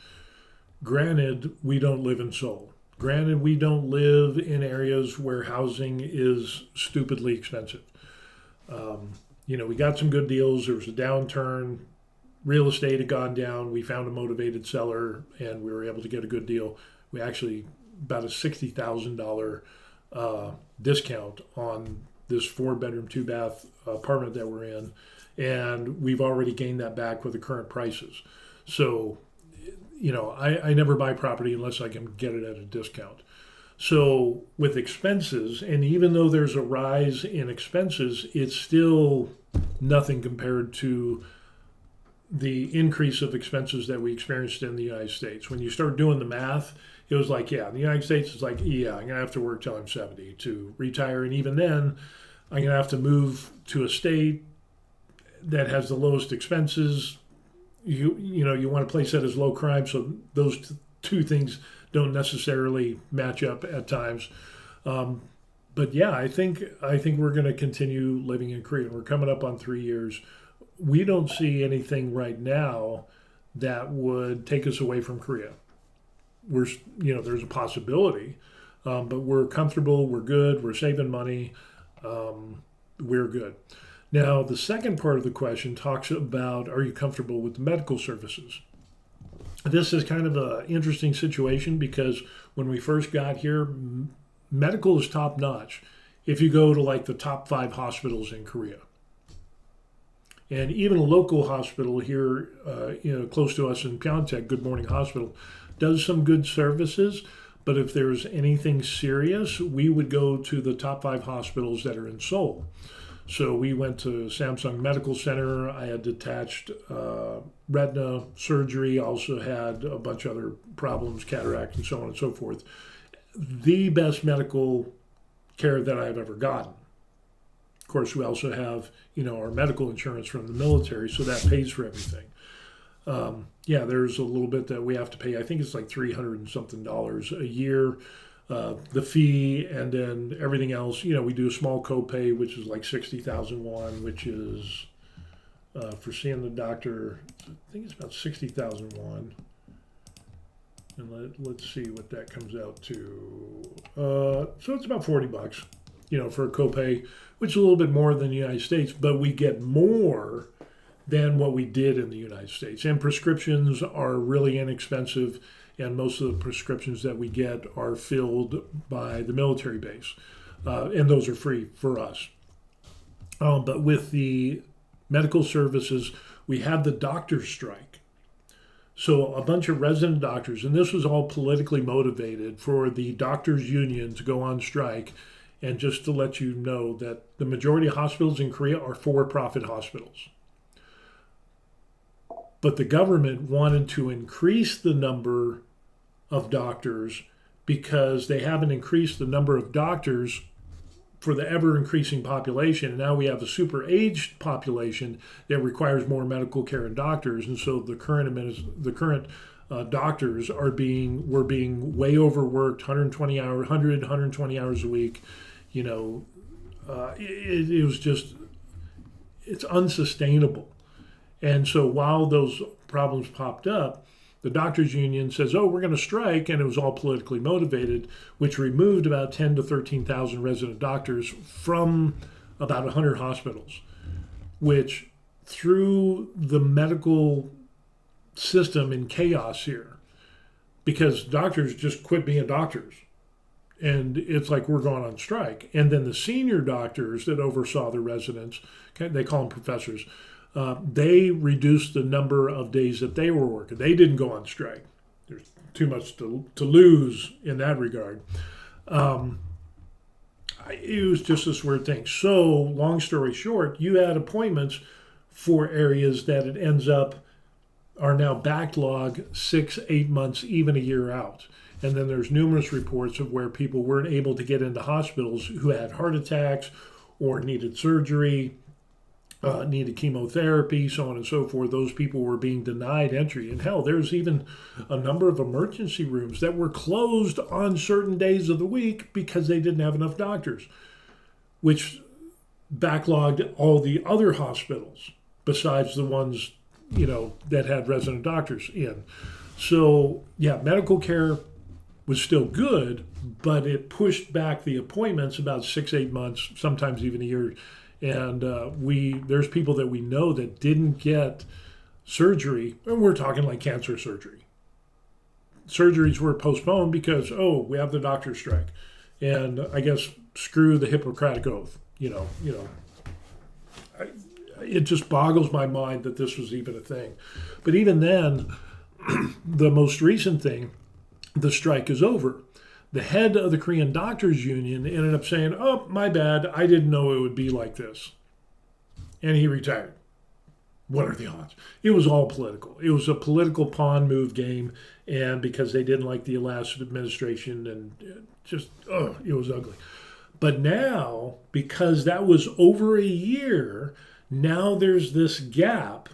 Granted, we don't live in Seoul. Granted, we don't live in areas where housing is stupidly expensive. We got some good deals. There was a downturn. Real estate had gone down. We found a motivated seller, and we were able to get a good deal. We actually about a $60,000 discount on this 4-bedroom, 2-bath apartment that we're in, and we've already gained that back with the current prices. So, I never buy property unless I can get it at a discount. So with expenses, and even though there's a rise in expenses, it's still nothing compared to the increase of expenses that we experienced in the United States. When you start doing the math, it was like, in the United States, it's like, I'm going to have to work till I'm 70 to retire. And even then, I'm going to have to move to a state that has the lowest expenses. You want a place that is low crime, so those two things don't necessarily match up at times. But yeah, I think we're going to continue living in Korea. We're coming up on 3 years. We don't see anything right now that would take us away from Korea. There's a possibility, but we're comfortable. We're good. We're saving money. We're good. Now, the second part of the question talks about, are you comfortable with the medical services? This is kind of an interesting situation because when we first got here, medical is top notch. If you go to like the top 5 hospitals in Korea. And even a local hospital here, close to us in Pyeongtaek, Good Morning Hospital, does some good services. But if there's anything serious, we would go to the top 5 hospitals that are in Seoul. So we went to Samsung Medical Center. I had detached retina surgery. Also had a bunch of other problems, cataract and so on and so forth. The best medical care that I've ever gotten. Of course, we also have, our medical insurance from the military, so that pays for everything. There's a little bit that we have to pay. I think it's like $300 and something a year. The fee, and then everything else. We do a small copay, which is like 60,000 won, which is for seeing the doctor. I think it's about 60,000 won. And let's see what that comes out to. So it's about $40, for a copay, which is a little bit more than the United States, but we get more than what we did in the United States. And prescriptions are really inexpensive, and most of the prescriptions that we get are filled by the military base, and those are free for us. But with the medical services, we had the doctor strike. So a bunch of resident doctors, and this was all politically motivated for the doctors union to go on strike. And just to let you know that the majority of hospitals in Korea are for-profit hospitals. But the government wanted to increase the number of doctors because they haven't increased the number of doctors for the ever-increasing population. And now we have a super-aged population that requires more medical care and doctors. And so the current doctors were being way overworked, 120 hours a week. It was just, it's unsustainable. And so while those problems popped up, the doctors union says, we're going to strike, and it was all politically motivated, which removed about 10 to 13,000 resident doctors from about 100 hospitals, which threw the medical system in chaos here because doctors just quit being doctors. And it's like we're going on strike. And then the senior doctors that oversaw the residents, they call them professors, they reduced the number of days that they were working. They didn't go on strike. There's too much to lose in that regard. It was just this weird thing. So, long story short, you had appointments for areas that it ends up are now backlogged 6, 8 months, even a year out. And then there's numerous reports of where people weren't able to get into hospitals who had heart attacks or needed surgery, needed chemotherapy, so on and so forth. Those people were being denied entry. And hell, there's even a number of emergency rooms that were closed on certain days of the week because they didn't have enough doctors, which backlogged all the other hospitals besides the ones, that had resident doctors in. So, yeah, medical care was still good, but it pushed back the appointments about 6, 8 months, sometimes even a year. And there's people that we know that didn't get surgery, and we're talking like cancer surgery. Surgeries were postponed because, we have the doctor strike. And I guess screw the Hippocratic Oath, it just boggles my mind that this was even a thing. But even then, the most recent thing, the strike is over. The head of the Korean Doctors Union ended up saying, "Oh, my bad, I didn't know it would be like this." And he retired. What are the odds? It was all political. It was a political pawn move game, and because they didn't like the last administration, and it was ugly. But now, because that was over a year, now there's this gap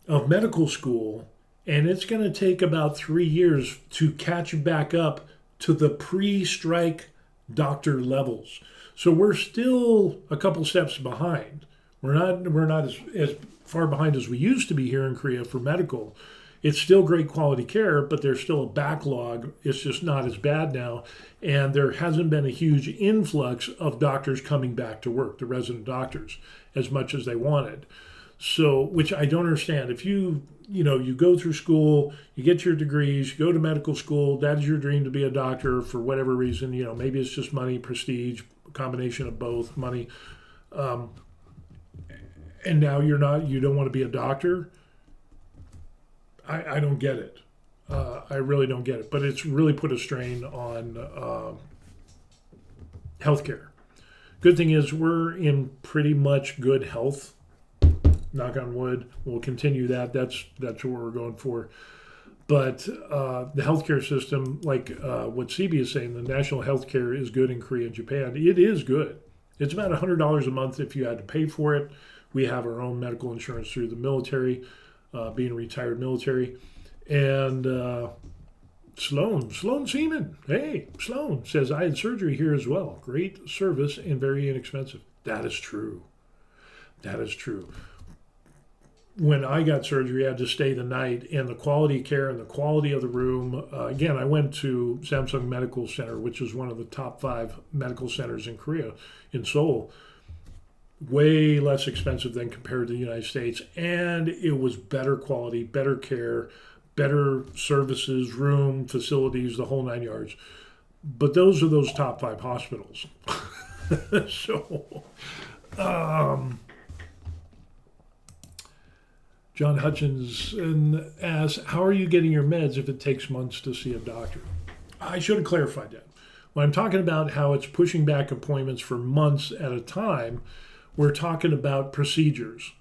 of medical school, and it's going to take about 3 years to catch back up to the pre-strike doctor levels. So we're still a couple steps behind. We're not as far behind as we used to be here in Korea for medical. It's still great quality care, but there's still a backlog. It's just not as bad now. And there hasn't been a huge influx of doctors coming back to work, the resident doctors, as much as they wanted. So, which I don't understand. If you go through school, you get your degrees, you go to medical school, that is your dream to be a doctor for whatever reason, maybe it's just money, prestige, a combination of both, money. And now you don't want to be a doctor. I don't get it. I really don't get it. But it's really put a strain on healthcare. Good thing is we're in pretty much good health. Knock on wood. We'll continue that. That's what we're going for. But the healthcare system, like what CB is saying, the national healthcare is good in Korea and Japan. It is good. It's about $100 a month if you had to pay for it. We have our own medical insurance through the military. Being retired military. And Sloan Seaman, hey, Sloan says, "I had surgery here as well. Great service and very inexpensive." That is true. That is true. When I got surgery, I had to stay the night, and the quality of care and the quality of the room. Again, I went to Samsung Medical Center, which is one of the top 5 medical centers in Korea, in Seoul. Way less expensive than compared to the United States, and it was better quality, better care, better services, room, facilities, the whole 9 yards. But those are those top 5 hospitals. So, John Hutchins asks, "How are you getting your meds if it takes months to see a doctor?" I should have clarified that. When I'm talking about how it's pushing back appointments for months at a time, we're talking about procedures.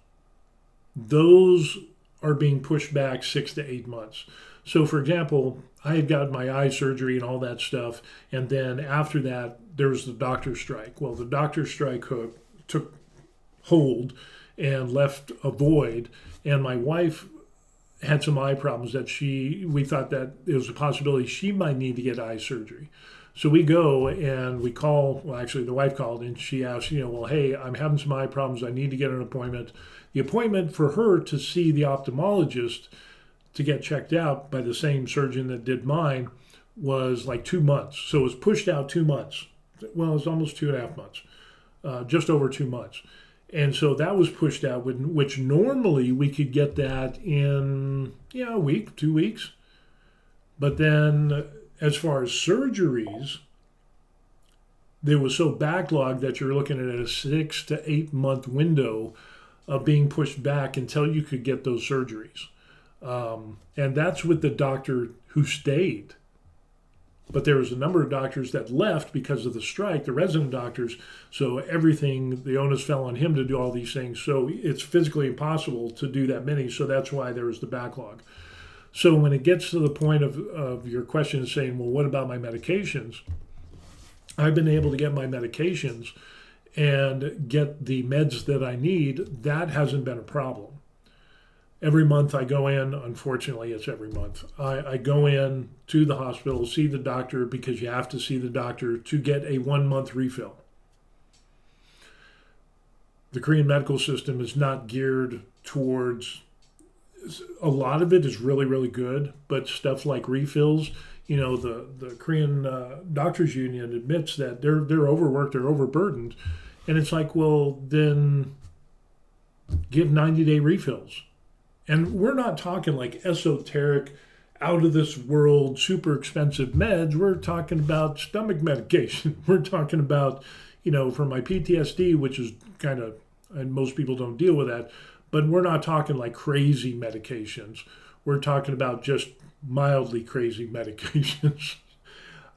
Those are being pushed back 6 to 8 months. So, for example, I had got my eye surgery and all that stuff, and then after that, there was the doctor strike. Well, the doctor strike took hold and left a void, and my wife had some eye problems that we thought that it was a possibility she might need to get eye surgery. So we go and we call, well, actually the wife called and she asked, well, hey, I'm having some eye problems. I need to get an appointment. The appointment for her to see the ophthalmologist to get checked out by the same surgeon that did mine was like 2 months. So it was pushed out 2 months. Well, it was almost 2.5 months, just over 2 months. And so that was pushed out, which normally we could get that in, a week, 2 weeks. But then as far as surgeries, they was so backlogged that you're looking at a 6 to 8 month window of being pushed back until you could get those surgeries. And that's with the doctor who stayed. But there was a number of doctors that left because of the strike, the resident doctors. So everything, the onus fell on him to do all these things. So it's physically impossible to do that many. So that's why there was the backlog. So when it gets to the point of your question saying, well, what about my medications? I've been able to get my medications and get the meds that I need. That hasn't been a problem. Every month I go in, unfortunately it's every month, I go in to the hospital, see the doctor, because you have to see the doctor to get a 1 month refill. The Korean medical system is not geared towards, a lot of it is really, really good, but stuff like refills, the Korean Doctors Union admits that they're overworked, they're overburdened, and it's like, well, then give 90-day refills. And we're not talking like esoteric, out of this world, super expensive meds. We're talking about stomach medication. We're talking about, for my PTSD, which is kind of, and most people don't deal with that, but we're not talking like crazy medications. We're talking about just mildly crazy medications.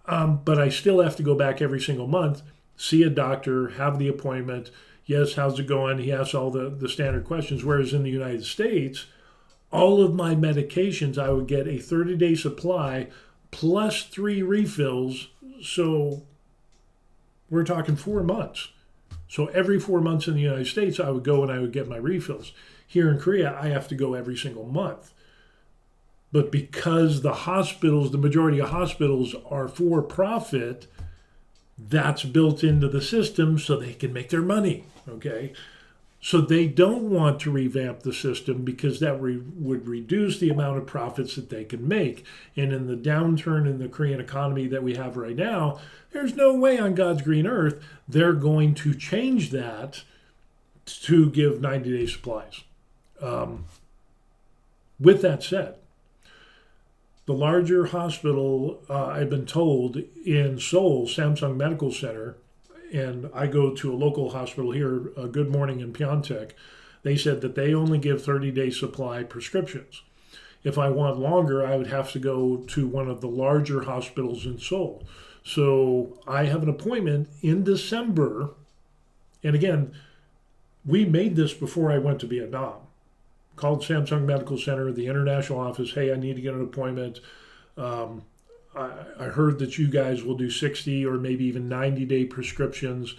But I still have to go back every single month, see a doctor, have the appointment. Yes, how's it going? He asks all the standard questions. Whereas in the United States, all of my medications, I would get a 30-day supply plus 3 refills. So we're talking 4 months. So every 4 months in the United States, I would go and I would get my refills. Here in Korea, I have to go every single month. But because the hospitals, the majority of hospitals are for profit, that's built into the system so they can make their money, okay? So they don't want to revamp the system because that would reduce the amount of profits that they can make. And in the downturn in the Korean economy that we have right now, there's no way on God's green earth they're going to change that to give 90-day supplies. With that said, the larger hospital, I've been told, in Seoul, Samsung Medical Center, and I go to a local hospital here, Good Morning in Pyeongtaek, they said that they only give 30-day supply prescriptions. If I want longer, I would have to go to one of the larger hospitals in Seoul. So I have an appointment in December. And again, we made this before I went to Vietnam. Called Samsung Medical Center, the international office, hey, I need to get an appointment. I heard that you guys will do 60 or maybe even 90-day prescriptions.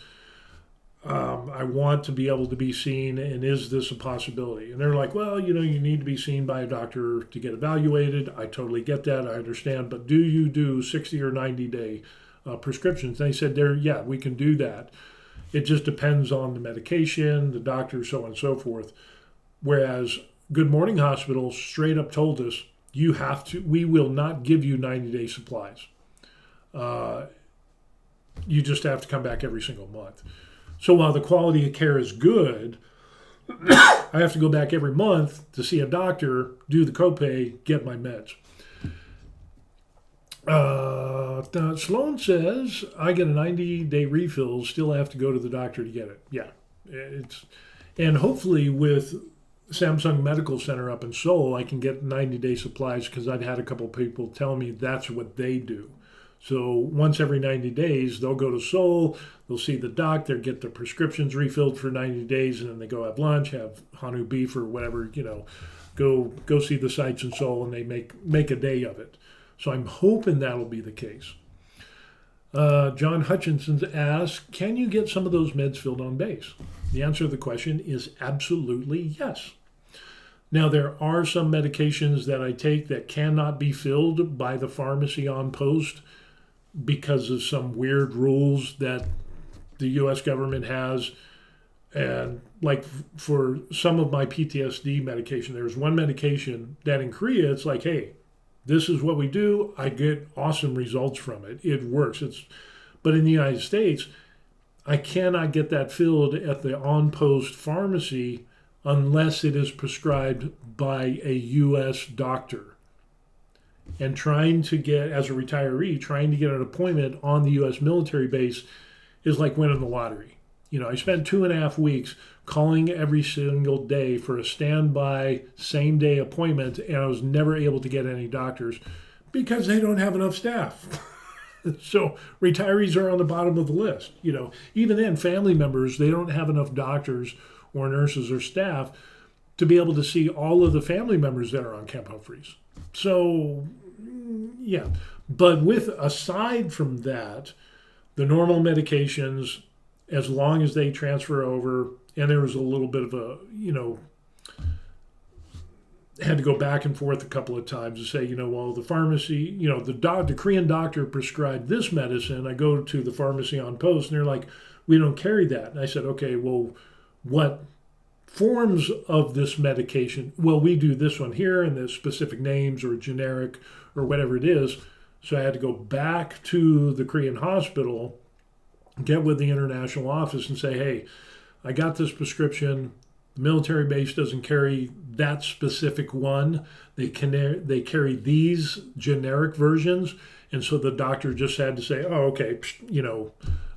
I want to be able to be seen, and is this a possibility? And they're like, well, you need to be seen by a doctor to get evaluated. I totally get that. I understand. But do you do 60 or 90-day prescriptions? And they said, yeah, we can do that. It just depends on the medication, the doctor, so on and so forth. Whereas Good Morning Hospital straight up told us, we will not give you 90-day supplies. You just have to come back every single month. So while the quality of care is good, I have to go back every month to see a doctor, do the copay, get my meds. Sloan says, I get a 90-day refill, still have to go to the doctor to get it. Yeah. And hopefully with Samsung Medical Center up in Seoul, I can get 90-day supplies because I've had a couple people tell me that's what they do. So once every 90 days, they'll go to Seoul, they'll see the doctor, get their prescriptions refilled for 90 days, and then they go have lunch, have Hanu beef or whatever, go see the sights in Seoul, and they make a day of it. So I'm hoping that'll be the case. John Hutchinson asks, can you get some of those meds filled on base? The answer to the question is absolutely yes. Now, there are some medications that I take that cannot be filled by the pharmacy on post because of some weird rules that the U.S. government has. And like for some of my PTSD medication, there's one medication that in Korea, it's like, hey, this is what we do. I get awesome results from it. It works. But in the United States, I cannot get that filled at the on-post pharmacy unless it is prescribed by a U.S. doctor. And trying to get, as a retiree, trying to get an appointment on the U.S. military base is like winning the lottery. I spent 2.5 weeks calling every single day for a standby same-day appointment, and I was never able to get any doctors because they don't have enough staff. So retirees are on the bottom of the list. Even then, family members, they don't have enough doctors or nurses or staff to be able to see all of the family members that are on Camp Humphreys. So, yeah. But aside from that, the normal medications, as long as they transfer over, and there was a little bit of had to go back and forth a couple of times to say, well, the pharmacy, the Korean doctor prescribed this medicine. I go to the pharmacy on post, and they're like, we don't carry that. And I said, okay, well, what forms of this medication? Well, we do this one here, and the specific names or generic or whatever it is. So I had to go back to the Korean hospital, get with the international office and say, hey, I got this prescription. The military base doesn't carry that specific one. They carry these generic versions. And so the doctor just had to say, oh, okay,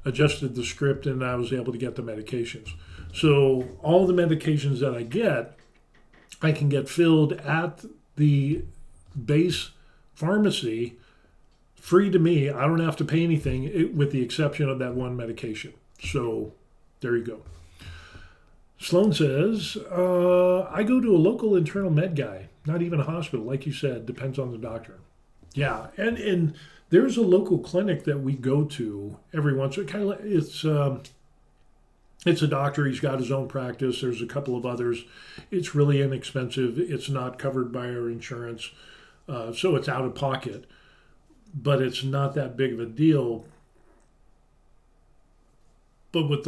adjusted the script, and I was able to get the medications. So all the medications that I get, I can get filled at the base pharmacy free to me. I don't have to pay anything with the exception of that one medication. So there you go. Sloan says, I go to a local internal med guy, not even a hospital. Like you said, depends on the doctor. Yeah, and there's a local clinic that we go to every once. It's a doctor. He's got his own practice. There's a couple of others. It's really inexpensive. It's not covered by our insurance, so it's out of pocket. But it's not that big of a deal. But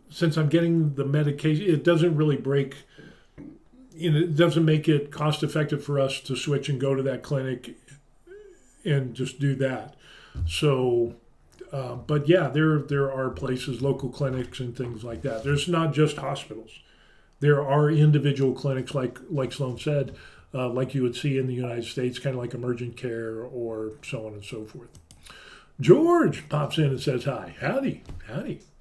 since I'm getting the medication, it doesn't really break. It doesn't make it cost effective for us to switch and go to that clinic and just do that. So, but yeah, there are places, local clinics and things like that. There's not just hospitals. There are individual clinics, like Sloan said, like you would see in the United States, kind of like emergent care or so on and so forth. George pops in and says hi. Howdy.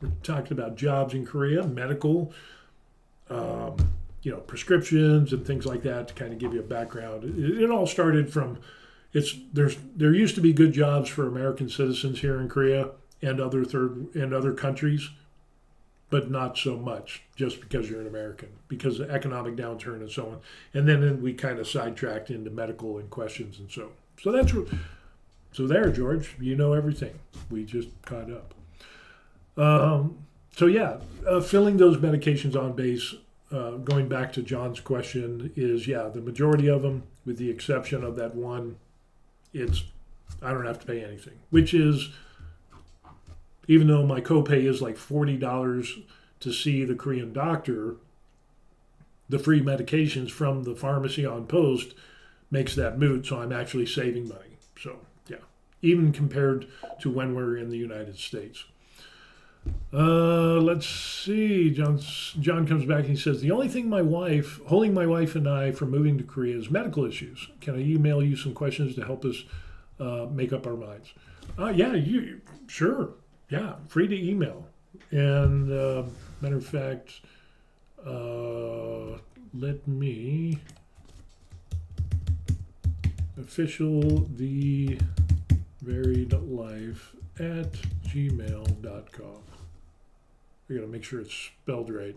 We're talking about jobs in Korea, medical, prescriptions and things like that to kind of give you a background. It all started from there used to be good jobs for American citizens here in Korea and other countries, but not so much just because you're an American, because of economic downturn and so on. And then we kind of sidetracked into medical and questions and so that's. So there, George, you know everything. We just caught up. Filling those medications on base, going back to John's question, is, the majority of them, with the exception of that one, I don't have to pay anything, which is, even though my copay is like $40 to see the Korean doctor, the free medications from the pharmacy on post makes that moot, so I'm actually saving money. So, even compared to when we're in the United States. Let's see. John comes back and he says, the only thing holding my wife and I from moving to Korea is medical issues. Can I email you some questions to help us make up our minds? Sure. Yeah, free to email. And matter of fact, let me official the varied life at gmail.com. I gotta make sure it's spelled right.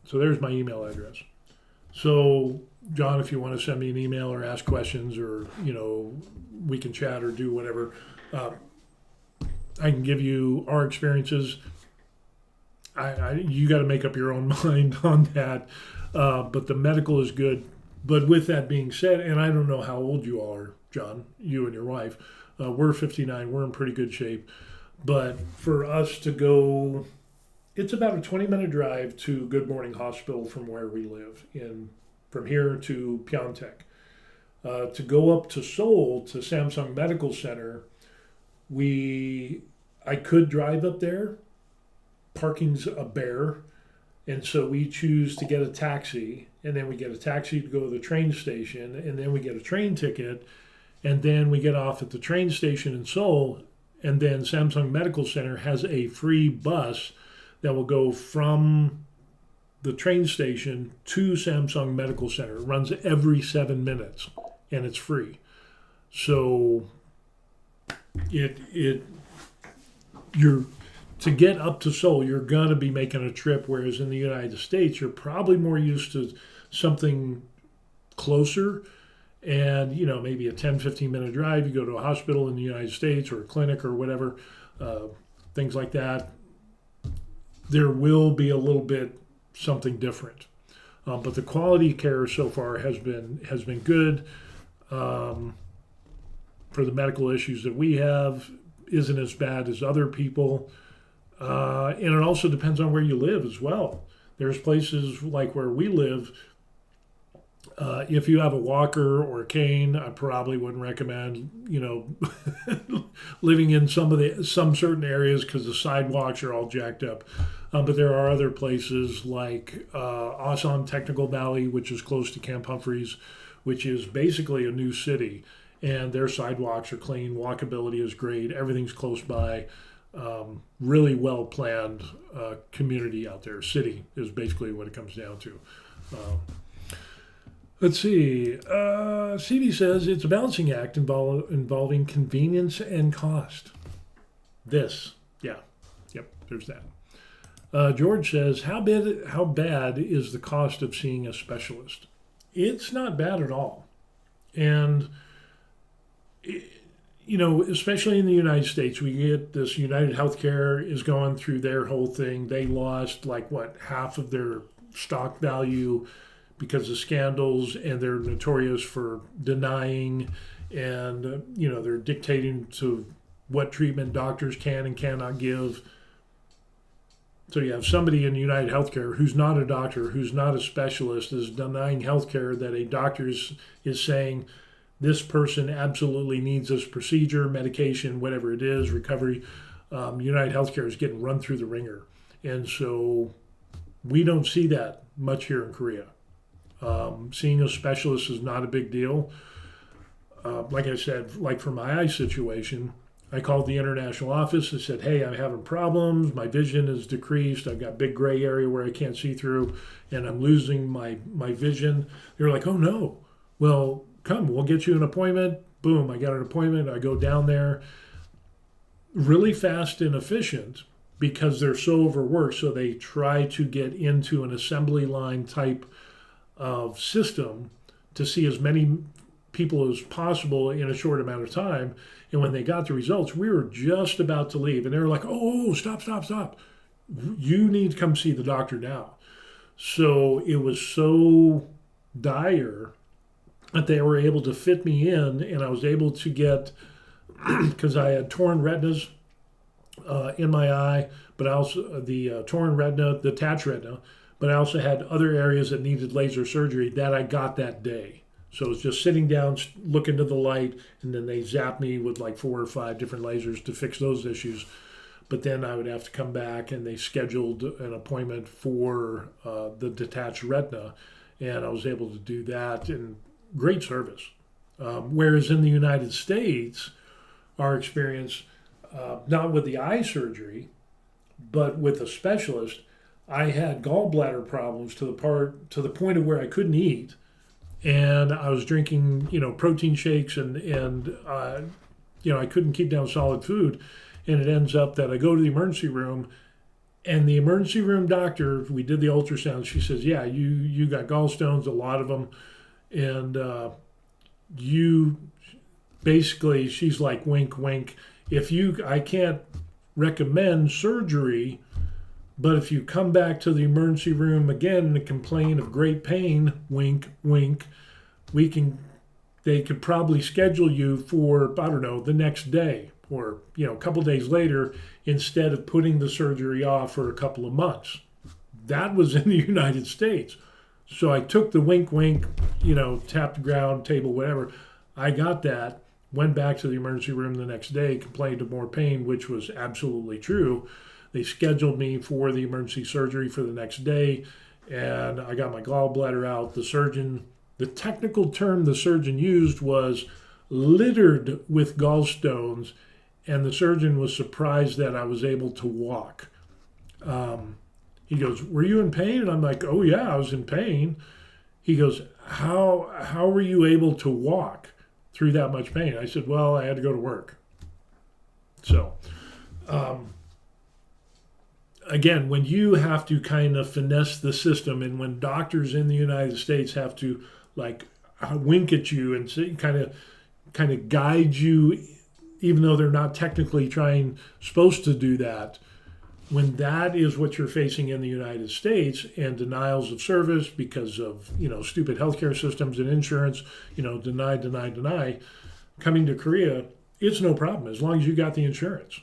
So there's my email address. So John, if you want to send me an email or ask questions, or we can chat or do whatever, I can give you our experiences. You got to make up your own mind on that. But the medical is good. But with that being said, and I don't know how old you are, John, you and your wife, we're 59, we're in pretty good shape. But for us to go, it's about a 20-minute drive to Good Morning Hospital from where we live, from here to Pyeongtaek. To go up to Seoul, to Samsung Medical Center, I could drive up there. Parking's a bear. And so we choose to get a taxi, and then we get a taxi to go to the train station, and then we get a train ticket, and then we get off at the train station in Seoul, and then Samsung Medical Center has a free bus that will go from the train station to Samsung Medical Center. It runs every 7 minutes, and it's free. So you're to get up to Seoul, you're going to be making a trip, whereas in the United States, you're probably more used to something closer and, maybe a 10-15 minute drive. You go to a hospital in the United States or a clinic or whatever, things like that. There will be a little bit something different. But the quality of care so far has been good. For the medical issues that we have, isn't as bad as other people. And it also depends on where you live as well. There's places like where we live, if you have a walker or a cane, I probably wouldn't recommend, living in some certain areas because the sidewalks are all jacked up. But there are other places like Asan Technical Valley, which is close to Camp Humphreys, which is basically a new city. And their sidewalks are clean, walkability is great, everything's close by. Really well planned community out there. City is basically what it comes down to. Let's see. CV says it's a balancing act involving convenience and cost. Yep, there's that. George says, how bad is the cost of seeing a specialist? It's not bad at all. And especially in the United States, we get this United Healthcare is going through their whole thing. They lost half of their stock value because of scandals, and they're notorious for denying and, they're dictating to what treatment doctors can and cannot give. So you have somebody in United Healthcare who's not a doctor, who's not a specialist, is denying healthcare that a doctor is saying, this person absolutely needs this procedure, medication, whatever it is, recovery. United Healthcare is getting run through the ringer. And so we don't see that much here in Korea. Seeing a specialist is not a big deal. Like I said, like for my eye situation, I called the international office and said, hey, I'm having problems. My vision is decreased. I've got big gray area where I can't see through, and I'm losing my vision. They're like, oh, no. Well, come, we'll get you an appointment. Boom, I got an appointment. I go down there. Really fast and efficient because they're so overworked. So they try to get into an assembly line type of system to see as many people as possible in a short amount of time. And when they got the results, we were just about to leave. And they were like, oh, stop. You need to come see the doctor now. So it was so dire that they were able to fit me in, and I was able to get, because I had torn retinas in my eye, but I also, the torn retina, the detached retina, but I also had other areas that needed laser surgery that I got that day. So it was just sitting down, looking to the light, and then they zapped me with 4 or 5 different lasers to fix those issues. But then I would have to come back, and they scheduled an appointment for the detached retina, and I was able to do that, and great service. Whereas in the United States, our experience, not with the eye surgery, but with a specialist, I had gallbladder problems to the point of where I couldn't eat. And I was drinking, protein shakes and I couldn't keep down solid food. And it ends up that I go to the emergency room, and the emergency room doctor, we did the ultrasound. She says, yeah, you got gallstones, a lot of them. And she's like, wink, wink. I can't recommend surgery, but if you come back to the emergency room again and complain of great pain, wink, wink, they could probably schedule you for, I don't know, the next day or, a couple days later, instead of putting the surgery off for a couple of months. That was in the United States. So I took the wink, wink, tap the ground, table, whatever. I got that, went back to the emergency room the next day, complained of more pain, which was absolutely true. They scheduled me for the emergency surgery for the next day, and I got my gallbladder out. The technical term the surgeon used was littered with gallstones, and the surgeon was surprised that I was able to walk. He goes, were you in pain? And I'm like, oh yeah, I was in pain. He goes, how were you able to walk through that much pain? I said, well, I had to go to work. So, again, when you have to kind of finesse the system, and when doctors in the United States have to like wink at you and say, kind of guide you, even though they're not technically supposed to do that, when that is what you're facing in the United States, and denials of service because of stupid healthcare systems and insurance, deny, coming to Korea, it's no problem as long as you got the insurance.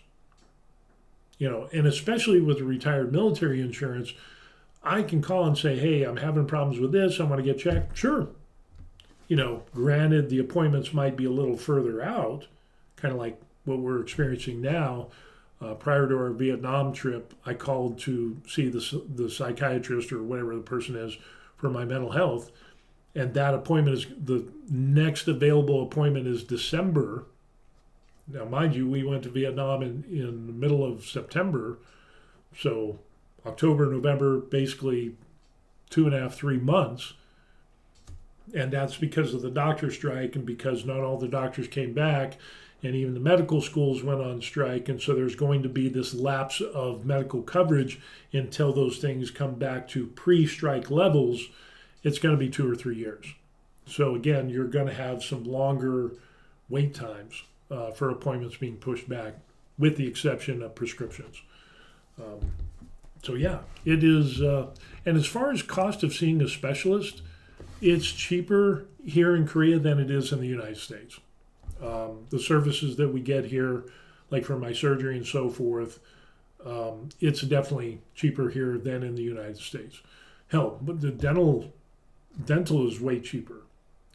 And especially with the retired military insurance, I can call and say, hey, I'm having problems with this. I want to get checked. Sure. Granted, the appointments might be a little further out, kind of like what we're experiencing now. Prior to our Vietnam trip, I called to see the psychiatrist or whatever the person is for my mental health. And that appointment is the next available appointment is December. Now, mind you, we went to Vietnam in the middle of September. So October, November, basically 2.5, 3 months. And that's because of the doctor strike and because not all the doctors came back. And even the medical schools went on strike. And so there's going to be this lapse of medical coverage until those things come back to pre-strike levels. It's going to be 2 or 3 years. So again, you're going to have some longer wait times for appointments being pushed back, with the exception of prescriptions. So yeah, it is. And as far as cost of seeing a specialist, it's cheaper here in Korea than it is in the United States. The services that we get here, like for my surgery and so forth, it's definitely cheaper here than in the United States. Hell, but the dental is way cheaper.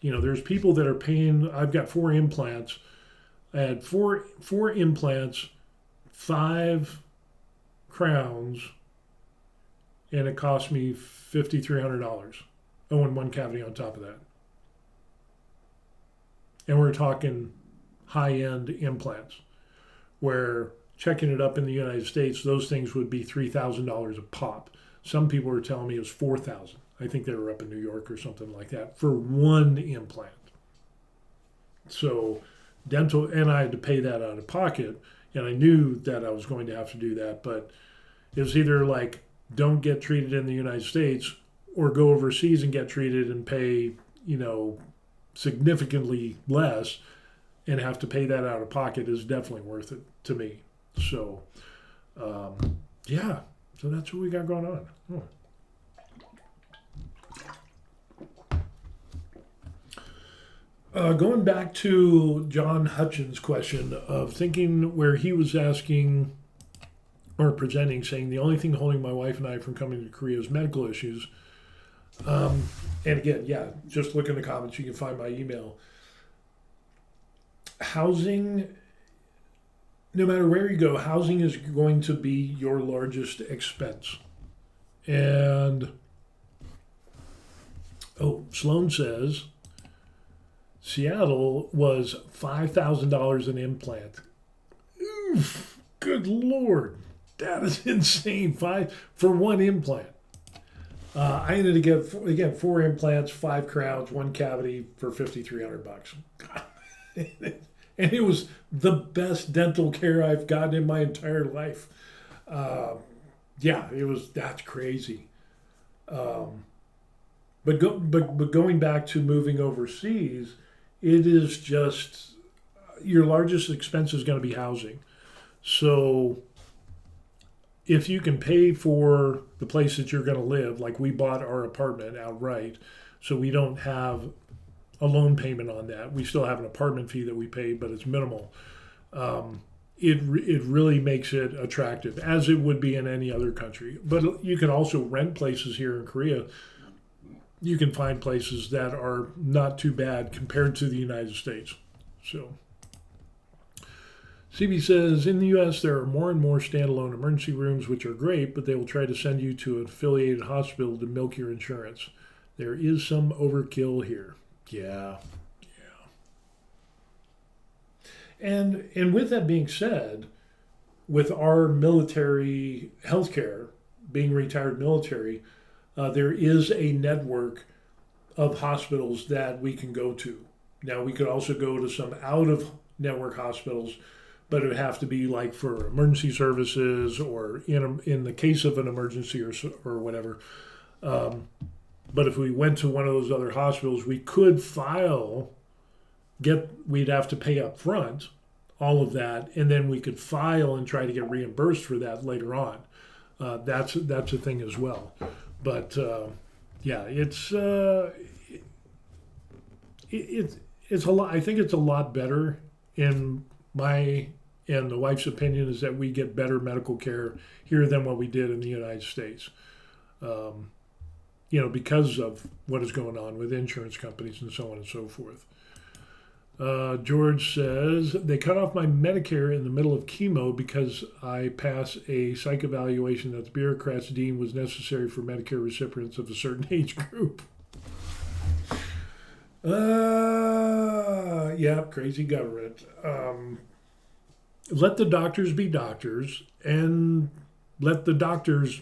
There's people that are paying. I've got 4 implants. I had four implants, 5 crowns, and it cost me $5,300. Oh, and 1 cavity on top of that. And we're talking high-end implants, where checking it up in the United States, those things would be $3,000 a pop. Some people were telling me it was $4,000. I think they were up in New York or something like that for 1 implant. So dental, and I had to pay that out of pocket, and I knew that I was going to have to do that, but it was either like, don't get treated in the United States or go overseas and get treated and pay, significantly less, and have to pay that out of pocket is definitely worth it to me. So, yeah, so that's what we got going on. Going back to John Hutchins' question of thinking, where he was asking or presenting, saying the only thing holding my wife and I from coming to Korea is medical issues. And again, yeah, just look in the comments. You can find my email. Housing, no matter where you go, housing is going to be your largest expense. And, Sloan says, Seattle was $5,000 an implant. Oof, good Lord. That is insane. For 1 implant. I ended to get, again, 4 implants, 5 crowns, 1 cavity for $5,300. And it was the best dental care I've gotten in my entire life. That's crazy. But going back to moving overseas, it is just, your largest expense is going to be housing. So if you can pay for the place that you're going to live, like we bought our apartment outright, so we don't have a loan payment on that. We still have an apartment fee that we pay, but it's minimal. It really makes it attractive, as it would be in any other country. But you can also rent places here in Korea. You can find places that are not too bad compared to the United States. So CB says, in the U.S., there are more and more standalone emergency rooms, which are great, but they will try to send you to an affiliated hospital to milk your insurance. There is some overkill here. Yeah. And with that being said, with our military healthcare, being retired military, there is a network of hospitals that we can go to. Now, we could also go to some out-of-network hospitals, but it would have to be like for emergency services or in the case of an emergency or whatever. But if we went to one of those other hospitals, we could we'd have to pay up front all of that, and then we could file and try to get reimbursed for that later on. That's a thing as well. But yeah, it's a lot. I think it's a lot better in my and the wife's opinion is that we get better medical care here than what we did in the United States. Because of what is going on with insurance companies and so on and so forth. George says, they cut off my Medicare in the middle of chemo because I pass a psych evaluation that the bureaucrats deemed was necessary for Medicare recipients of a certain age group. Yeah, crazy government. Let the doctors be doctors and let the doctors,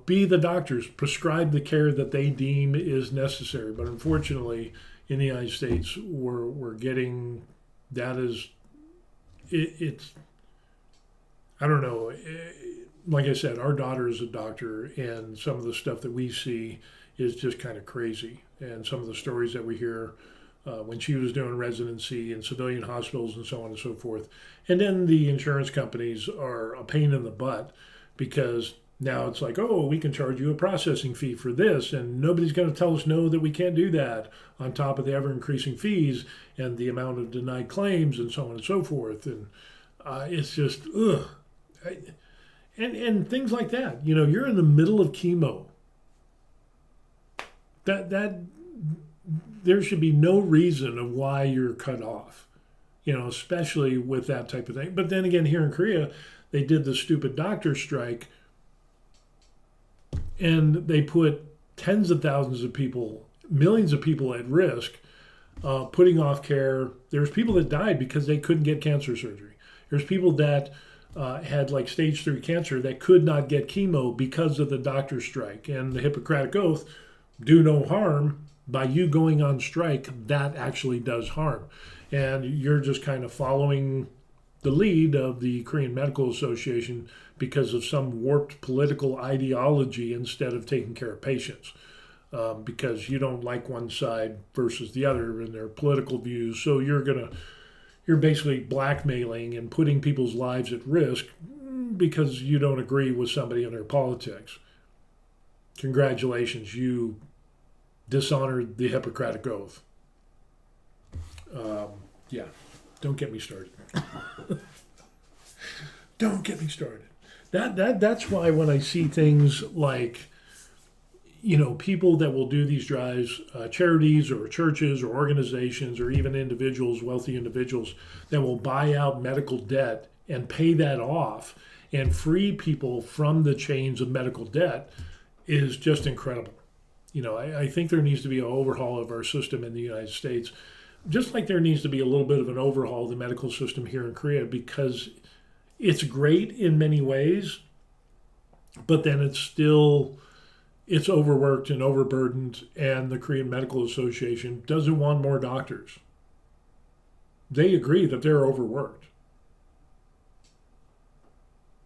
be the doctors, prescribe the care that they deem is necessary. But unfortunately, in the United States, we're getting that is it's I don't know. Like I said, our daughter is a doctor, and some of the stuff that we see is just kind of crazy. And some of the stories that we hear when she was doing residency in civilian hospitals and so on and so forth. And then the insurance companies are a pain in the butt because now it's like, oh, we can charge you a processing fee for this, and nobody's going to tell us no, that we can't do that, on top of the ever-increasing fees and the amount of denied claims and so on and so forth. And it's just, ugh. And things like that. You're in the middle of chemo. That there should be no reason of why you're cut off, especially with that type of thing. But then again, here in Korea, they did the stupid doctor strike, and they put tens of thousands of people, millions of people at risk, putting off care. There's people that died because they couldn't get cancer surgery. There's people that had like stage 3 cancer that could not get chemo because of the doctor strike. And the Hippocratic Oath, do no harm. By you going on strike, that actually does harm. And you're just kind of following the lead of the Korean Medical Association because of some warped political ideology instead of taking care of patients. Because you don't like one side versus the other in their political views. So you're basically blackmailing and putting people's lives at risk because you don't agree with somebody in their politics. Congratulations, you dishonored the Hippocratic Oath. Yeah, don't get me started. Don't get me started. That's why when I see things like, people that will do these drives, charities or churches or organizations or even individuals, wealthy individuals, that will buy out medical debt and pay that off and free people from the chains of medical debt is just incredible. I think there needs to be an overhaul of our system in the United States, just like there needs to be a little bit of an overhaul of the medical system here in Korea, because it's great in many ways, but then it's overworked and overburdened, and the Korean Medical Association doesn't want more doctors. They agree that they're overworked,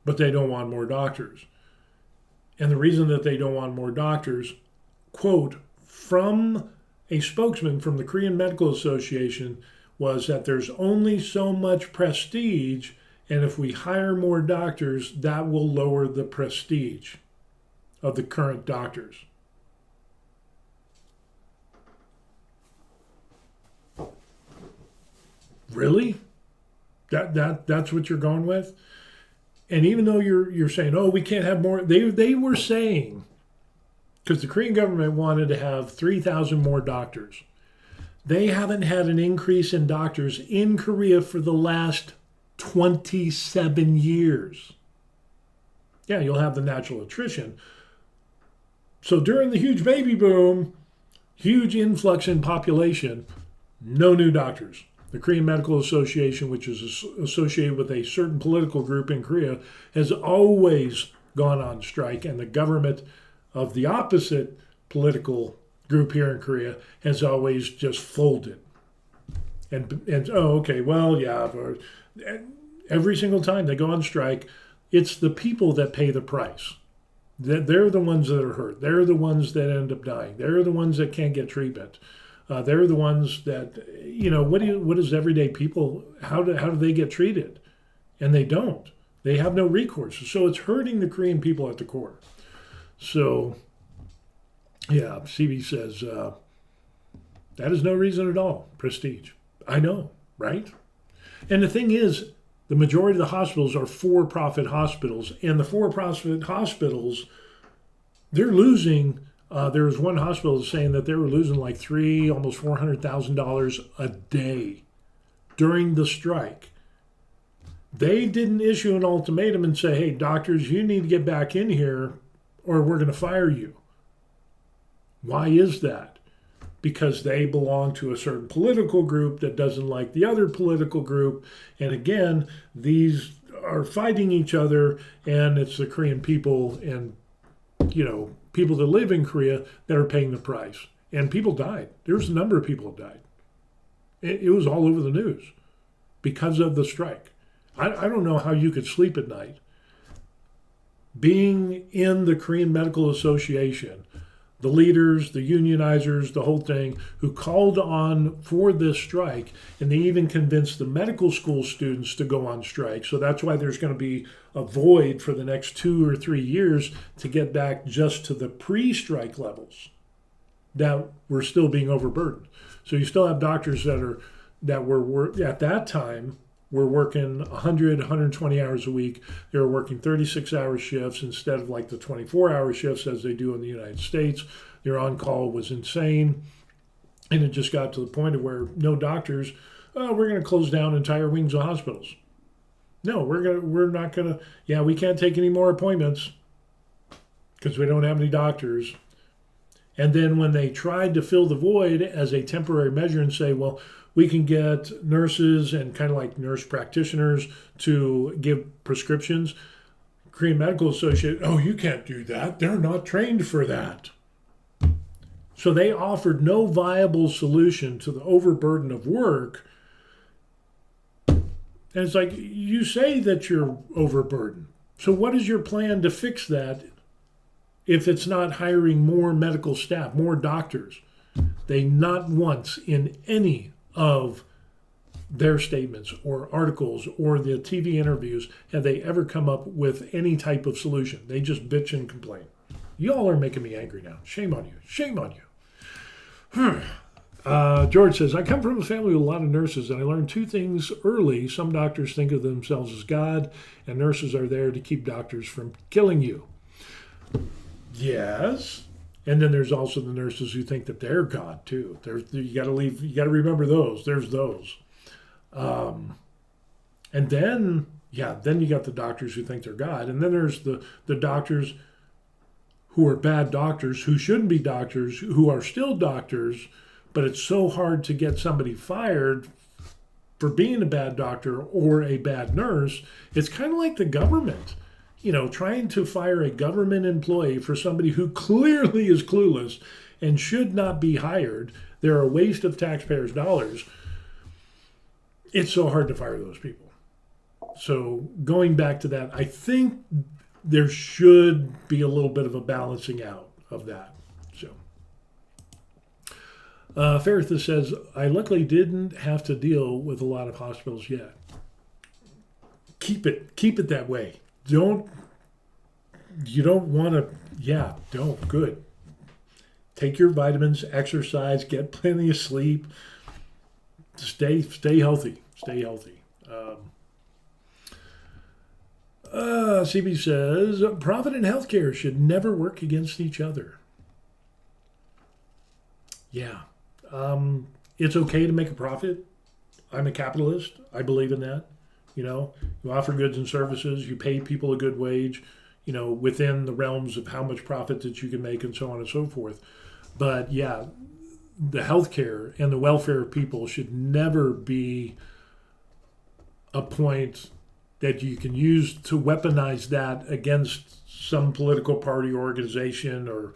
but they don't want more doctors. And the reason that they don't want more doctors, quote, from a spokesman from the Korean Medical Association, was that there's only so much prestige, and if we hire more doctors, that will lower the prestige of the current doctors. Really? That's what you're going with? And even though you're saying, oh, we can't have more, they were saying, because the Korean government wanted to have 3,000 more doctors. They haven't had an increase in doctors in Korea for the last 27 years. Yeah, you'll have the natural attrition. So during the huge baby boom, huge influx in population, no new doctors. The Korean Medical Association, which is associated with a certain political group in Korea, has always gone on strike, and the government of the opposite political group here in Korea has always just folded. And oh, okay, well, yeah. Every single time they go on strike, it's the people that pay the price. They're the ones that are hurt. They're the ones that end up dying. They're the ones that can't get treatment. They're the ones that, what is everyday people, how do they get treated? And they don't. They have no recourse. So it's hurting the Korean people at the core. So, yeah, CB says, that is no reason at all. Prestige. I know, right? And the thing is, the majority of the hospitals are for-profit hospitals, and the for-profit hospitals, they're losing. There was one hospital saying that they were losing like almost $400,000 a day during the strike. They didn't issue an ultimatum and say, "Hey, doctors, you need to get back in here, or we're going to fire you." Why is that? Because they belong to a certain political group that doesn't like the other political group. And again, these are fighting each other, and it's the Korean people and, people that live in Korea that are paying the price. And people died. There was a number of people that died. It was all over the news because of the strike. I don't know how you could sleep at night. Being in the Korean Medical Association, the leaders, the unionizers, the whole thing, who called on for this strike, and they even convinced the medical school students to go on strike. So that's why there's going to be a void for the next 2 or 3 years to get back just to the pre-strike levels that were still being overburdened. So you still have doctors that were at that time were working 100, 120 hours a week. They were working 36-hour shifts instead of like the 24-hour shifts as they do in the United States. Their on-call was insane. And it just got to the point of where no doctors, we're going to close down entire wings of hospitals. No, we're not going to, we can't take any more appointments because we don't have any doctors. And then when they tried to fill the void as a temporary measure and say, well, we can get nurses and kind of like nurse practitioners to give prescriptions. Korean Medical Association, oh, you can't do that. They're not trained for that. So they offered no viable solution to the overburden of work. And it's like, you say that you're overburdened. So what is your plan to fix that if it's not hiring more medical staff, more doctors? They not once in any of their statements or articles or the TV interviews have they ever come up with any type of solution. They just bitch and complain. Y'all are making me angry now. Shame on you. Shame on you. George says, I come from a family with a lot of nurses, and I learned 2 things early. Some doctors think of themselves as God, and nurses are there to keep doctors from killing you. Yes. And then there's also the nurses who think that they're God too. You got to remember those. There's those. And then you got the doctors who think they're God. And then there's the doctors who are bad doctors, who shouldn't be doctors, who are still doctors, but it's so hard to get somebody fired for being a bad doctor or a bad nurse. It's kind of like the government. Trying to fire a government employee for somebody who clearly is clueless and should not be hired. They're a waste of taxpayers' dollars. It's so hard to fire those people. So going back to that, I think there should be a little bit of a balancing out of that. So Faritha says, I luckily didn't have to deal with a lot of hospitals yet. Keep it that way. Don't good. Take your vitamins, exercise, get plenty of sleep. Stay healthy. Stay healthy. CB says, profit and healthcare should never work against each other. Yeah. It's okay to make a profit. I'm a capitalist. I believe in that. You offer goods and services, you pay people a good wage, within the realms of how much profit that you can make and so on and so forth. But yeah, the healthcare and the welfare of people should never be a point that you can use to weaponize that against some political party or organization or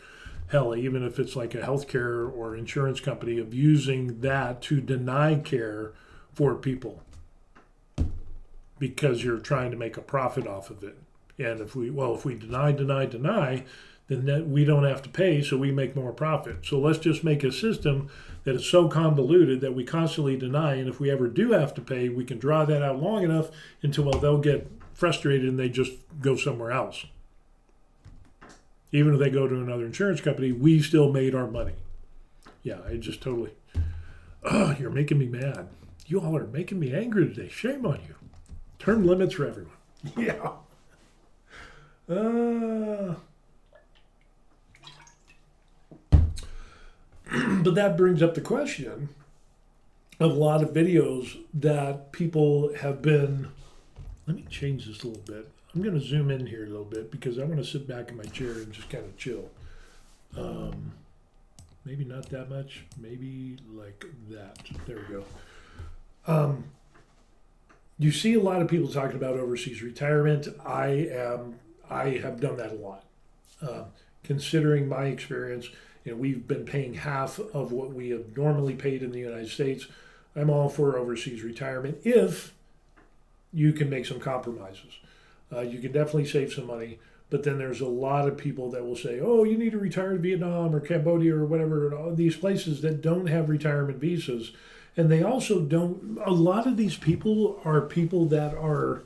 hell, even if it's like a healthcare or insurance company, of using that to deny care for people because you're trying to make a profit off of it. And if we deny, then we don't have to pay, so we make more profit. So let's just make a system that is so convoluted that we constantly deny, and if we ever do have to pay, we can draw that out long enough until, well, they'll get frustrated and they just go somewhere else. Even if they go to another insurance company, we still made our money. Yeah, I just totally, you're making me mad. You all are making me angry today. Shame on you. Term limits for everyone. Yeah. But that brings up the question of a lot of videos that people have been. Let me change this a little bit. I'm going to zoom in here a little bit because I want to sit back in my chair and just kind of chill. Maybe not that much. Maybe like that. There we go. You see a lot of people talking about overseas retirement. I have done that a lot. Considering my experience, we've been paying half of what we have normally paid in the United States. I'm all for overseas retirement if you can make some compromises. You can definitely save some money, but then there's a lot of people that will say, oh, you need to retire to Vietnam or Cambodia or whatever, and all these places that don't have retirement visas. And they also don't, a lot of these people are people that are,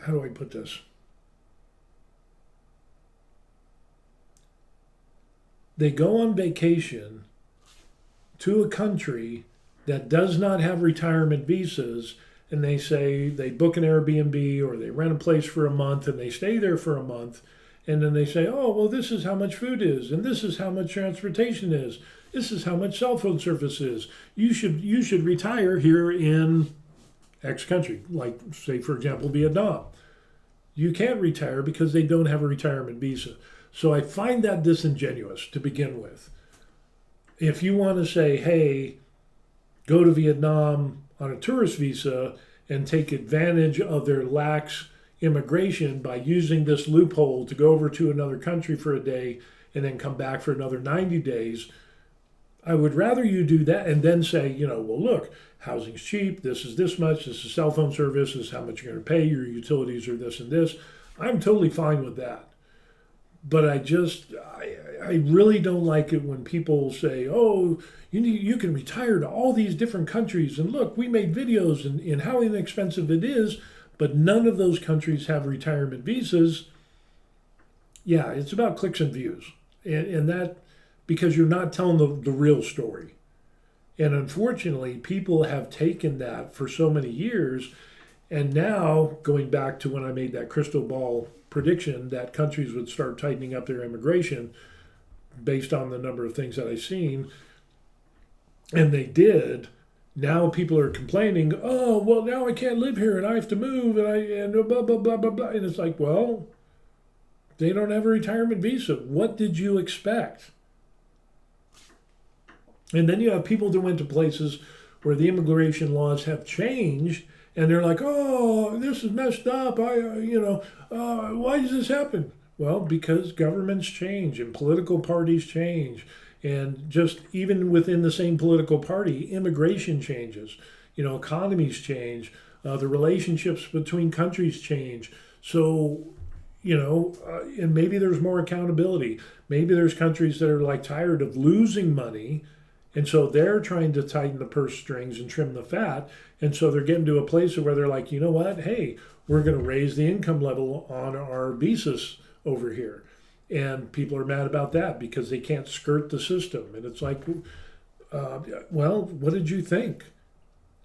how do I put this? They go on vacation to a country that does not have retirement visas, and they say they book an Airbnb or they rent a place for a month and they stay there for a month, and then they say, oh, well, this is how much food is, and this is how much transportation is, this is how much cell phone service is. You should retire here in X country, like say for example Vietnam. You can't retire because they don't have a retirement visa. So I find that disingenuous to begin with. If you want to say, hey, go to Vietnam on a tourist visa and take advantage of their lax immigration by using this loophole to go over to another country for a day and then come back for another 90 days, I would rather you do that and then say, well, look, housing's cheap, this is this much, this is cell phone service, this is how much you're going to pay, your utilities are this and this. I'm totally fine with that. But I really don't like it when people say, oh, you can retire to all these different countries. And look, we made videos in how inexpensive it is, but none of those countries have retirement visas. Yeah, it's about clicks and views. And that, because you're not telling the real story. And unfortunately, people have taken that for so many years. And now, going back to when I made that crystal ball prediction that countries would start tightening up their immigration based on the number of things that I've seen, and they did. Now people are complaining, oh, well, now I can't live here and I have to move and blah, blah, blah, blah, blah. And it's like, well, they don't have a retirement visa. What did you expect? And then you have people that went to places where the immigration laws have changed, and they're like, oh, this is messed up. Why does this happen? Well, because governments change and political parties change. And just even within the same political party, immigration changes. Economies change. The relationships between countries change. So, and maybe there's more accountability. Maybe there's countries that are like tired of losing money, and so they're trying to tighten the purse strings and trim the fat. And so they're getting to a place where they're like, you know what? Hey, we're going to raise the income level on our visas over here. And people are mad about that because they can't skirt the system. And it's like, well, what did you think?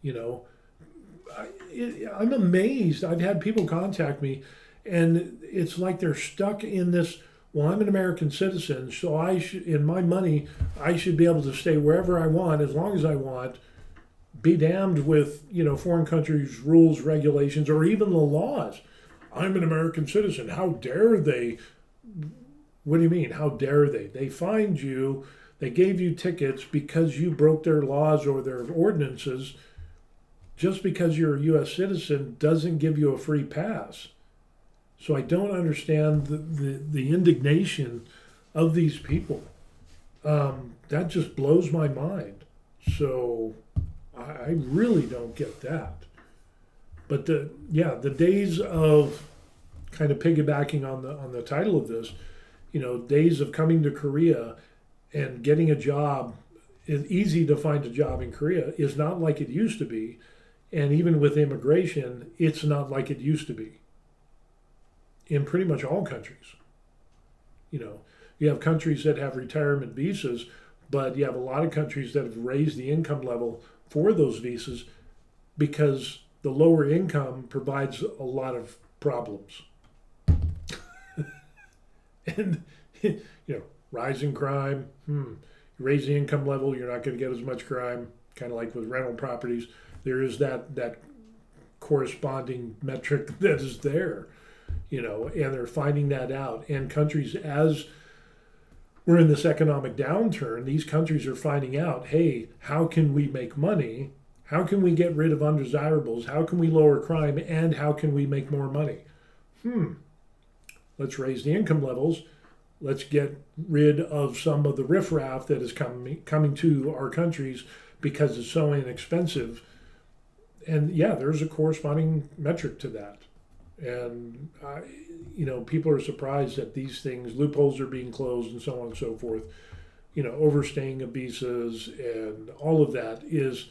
I'm amazed. I've had people contact me, and it's like they're stuck in this, well, I'm an American citizen, so in my money, I should be able to stay wherever I want as long as I want. Be damned with, foreign countries' rules, regulations, or even the laws. I'm an American citizen. How dare they? What do you mean? How dare they? They fined you. They gave you tickets because you broke their laws or their ordinances. Just because you're a U.S. citizen doesn't give you a free pass. So I don't understand the indignation of these people. That just blows my mind. So I really don't get that. But the days of kind of piggybacking on the title of this, days of coming to Korea and getting a job, it's easy to find a job in Korea is not like it used to be. And even with immigration, it's not like it used to be in pretty much all countries. You have countries that have retirement visas, but you have a lot of countries that have raised the income level for those visas because the lower income provides a lot of problems. And, rising crime, you raise the income level, you're not going to get as much crime, kind of like with rental properties. There is that corresponding metric that is there, and they're finding that out. And countries, as we're in this economic downturn, these countries are finding out, hey, how can we make money? How can we get rid of undesirables? How can we lower crime? And how can we make more money? Let's raise the income levels. Let's get rid of some of the riffraff that is coming to our countries because it's so inexpensive. And yeah, there's a corresponding metric to that. And, people are surprised that these things, loopholes are being closed and so on and so forth. Overstaying of visas and all of that is,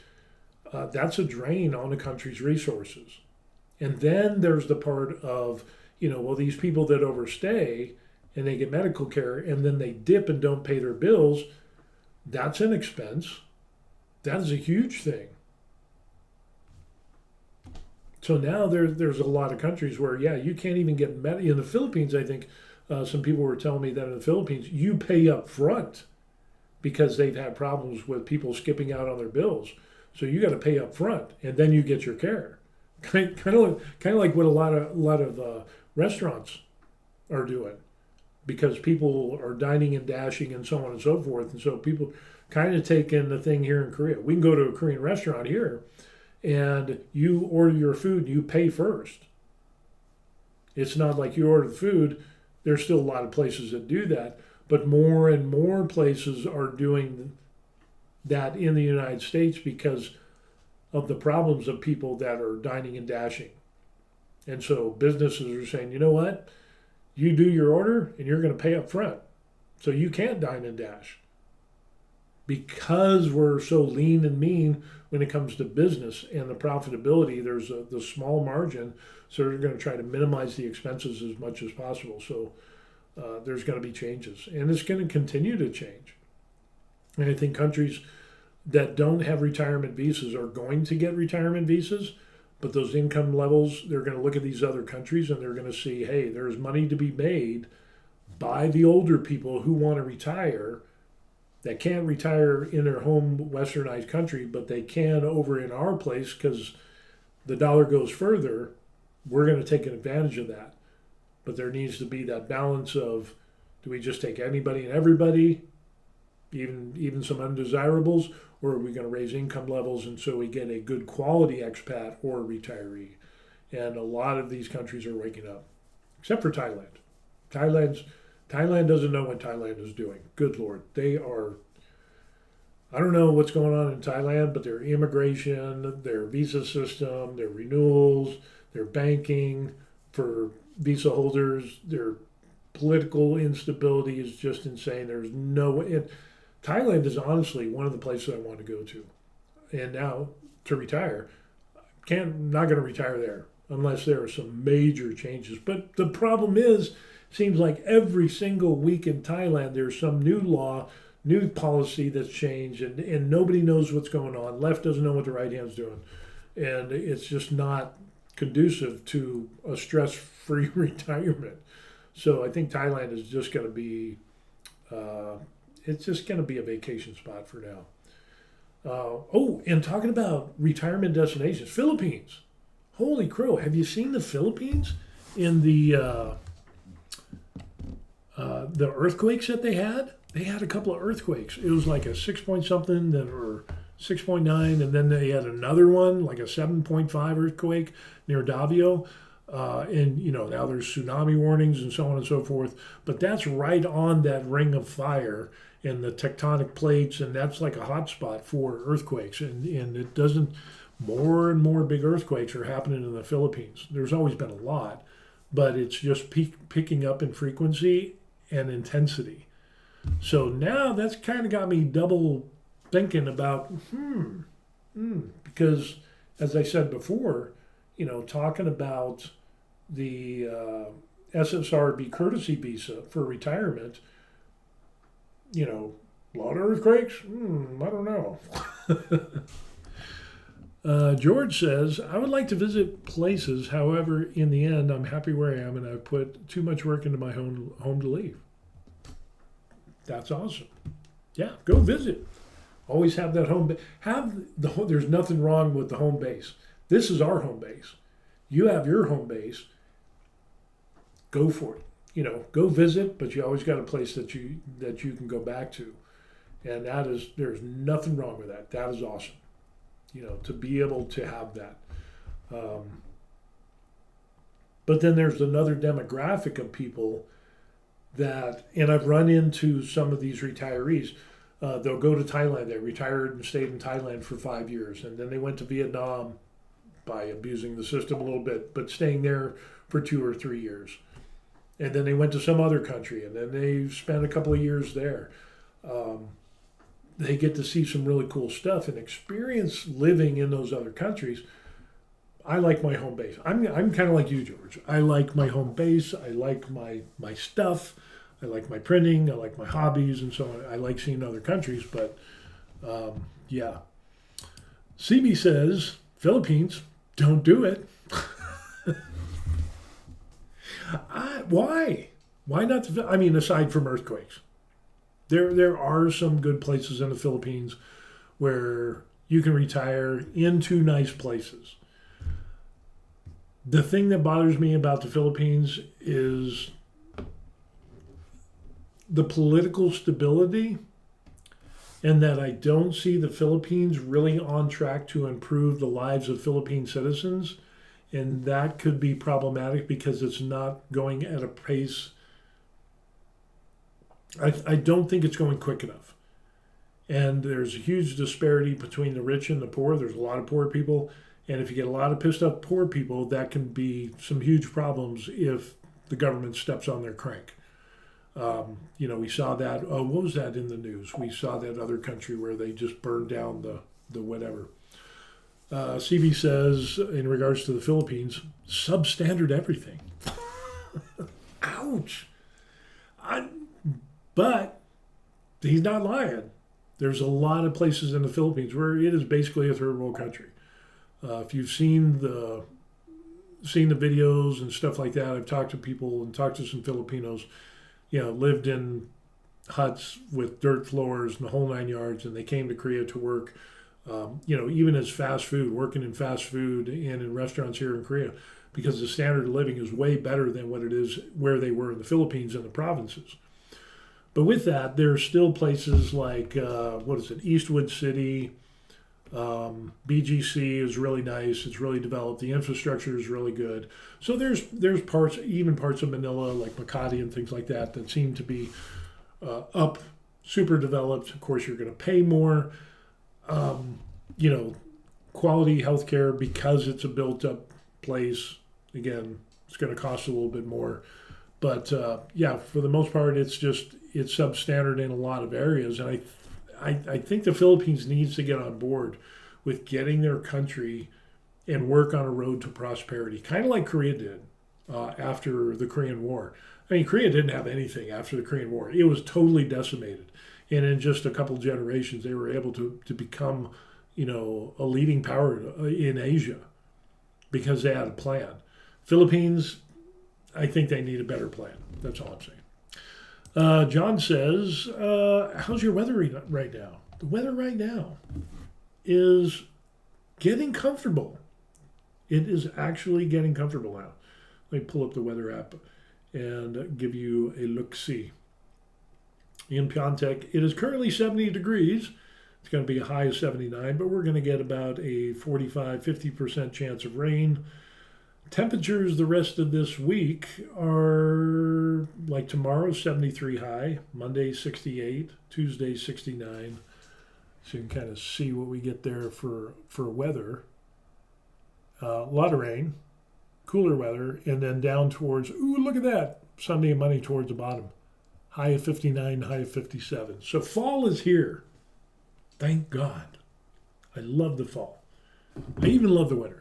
that's a drain on a country's resources. And then there's the part of, these people that overstay and they get medical care and then they dip and don't pay their bills, that's an expense. That is a huge thing. So now there's a lot of countries where, you can't even get in the Philippines, I think some people were telling me that in the Philippines, you pay up front because they've had problems with people skipping out on their bills. So you got to pay up front and then you get your care. Kind of like what a lot of restaurants are doing because people are dining and dashing and so on and so forth. And so people kind of take in the thing here in Korea. We can go to a Korean restaurant here and you order your food, you pay first. It's not like you order the food. There's still a lot of places that do that, but more and more places are doing that in the United States because of the problems of people that are dining and dashing. And so businesses are saying, you know what? You do your order and you're going to pay up front. So you can't dine and dash. Because we're so lean and mean when it comes to business and the profitability, there's the small margin. So they're going to try to minimize the expenses as much as possible. So there's going to be changes. And it's going to continue to change. And I think countries that don't have retirement visas are going to get retirement visas, but those income levels, they're going to look at these other countries and they're going to see, hey, there's money to be made by the older people who want to retire that can't retire in their home westernized country, but they can over in our place because the dollar goes further. We're going to take advantage of that. But there needs to be that balance of, do we just take anybody and everybody, even some undesirables, or are we going to raise income levels and so we get a good quality expat or retiree? And a lot of these countries are waking up, except for Thailand. Thailand doesn't know what Thailand is doing. Good Lord. They are, I don't know what's going on in Thailand, but their immigration, their visa system, their renewals, their banking for visa holders, their political instability is just insane. There's no, Thailand is honestly one of the places I want to go to. And now to retire, not going to retire there unless there are some major changes. But the problem is, seems like every single week in Thailand, there's some new law, new policy that's changed, and nobody knows what's going on. Left doesn't know what the right hand's doing. And it's just not conducive to a stress-free retirement. So I think Thailand is just going to be, it's just going to be a vacation spot for now. And talking about retirement destinations, Philippines. Holy crow, have you seen the Philippines in the earthquakes that they had? They had a couple of earthquakes. It was like a 6 point something, then or 6.9, and then they had another one, like a 7.5 earthquake near Davao. And now there's tsunami warnings and so on and so forth. But that's right on that ring of fire and the tectonic plates, and that's like a hot spot for earthquakes. And it doesn't. More and more big earthquakes are happening in the Philippines. There's always been a lot, but it's just picking up in frequency and intensity. So now that's kind of got me double thinking about, because as I said before, talking about the SSRB courtesy visa for retirement, a lot of earthquakes? I don't know. George says, I would like to visit places. However, in the end, I'm happy where I am and I've put too much work into my home to leave. That's awesome. Yeah, go visit. Always have that home. There's nothing wrong with the home base. This is our home base. You have your home base. Go for it. Go visit, but you always got a place that you can go back to. And there's nothing wrong with that. That is awesome. To be able to have that. But then there's another demographic of people and I've run into some of these retirees. They'll go to Thailand. They retired and stayed in Thailand for 5 years. And then they went to Vietnam by abusing the system a little bit, but staying there for 2 or 3 years. And then they went to some other country, and then they spent a couple of years there. They get to see some really cool stuff and experience living in those other countries. I like my home base. I'm kind of like you, George. I like my home base. I like my stuff. I like my printing. I like my hobbies and so on. I like seeing other countries, but yeah. CB says, Philippines, don't do it. Why? Why not? Aside from earthquakes. There are some good places in the Philippines where you can retire into nice places. The thing that bothers me about the Philippines is the political stability, and that I don't see the Philippines really on track to improve the lives of Philippine citizens. And that could be problematic because it's not going at a pace. I don't think it's going quick enough. And there's a huge disparity between the rich and the poor. There's a lot of poor people. And if you get a lot of pissed off poor people, that can be some huge problems if the government steps on their crank. We saw that. What was that in the news? We saw that other country where they just burned down the whatever. CB says, in regards to the Philippines, substandard everything. Ouch. But he's not lying. There's a lot of places in the Philippines where it is basically a third world country. If you've seen the videos and stuff like that, I've talked to people and talked to some Filipinos, lived in huts with dirt floors and the whole 9 yards, and they came to Korea to work. Even as fast food, working in fast food and in restaurants here in Korea, because the standard of living is way better than what it is where they were in the Philippines and the provinces. But with that, there's still places like, Eastwood City, BGC is really nice. It's really developed. The infrastructure is really good. So there's parts of Manila, like Makati and things like that seem to be super developed. Of course, you're going to pay more. Quality healthcare, because it's a built-up place. Again, it's going to cost a little bit more. But for the most part, it's substandard in a lot of areas. And I think the Philippines needs to get on board with getting their country and work on a road to prosperity, kind of like Korea did after the Korean War. Korea didn't have anything after the Korean War. It was totally decimated. And in just a couple generations, they were able to become, a leading power in Asia because they had a plan. Philippines, I think they need a better plan. That's all I'm saying. John says, how's your weather right now? The weather right now is getting comfortable. It is actually getting comfortable now. Let me pull up the weather app and give you a look-see. In Pyeongtaek, it is currently 70 degrees. It's going to be a high of 79, but we're going to get about a 45-50% chance of rain. Temperatures the rest of this week are like tomorrow 73 high, Monday 68, Tuesday 69. So you can kind of see what we get there for weather. A lot of rain, cooler weather, and then down towards, ooh, look at that, Sunday and Monday towards the bottom. High of 59, high of 57. So fall is here. Thank God. I love the fall. I even love the winter.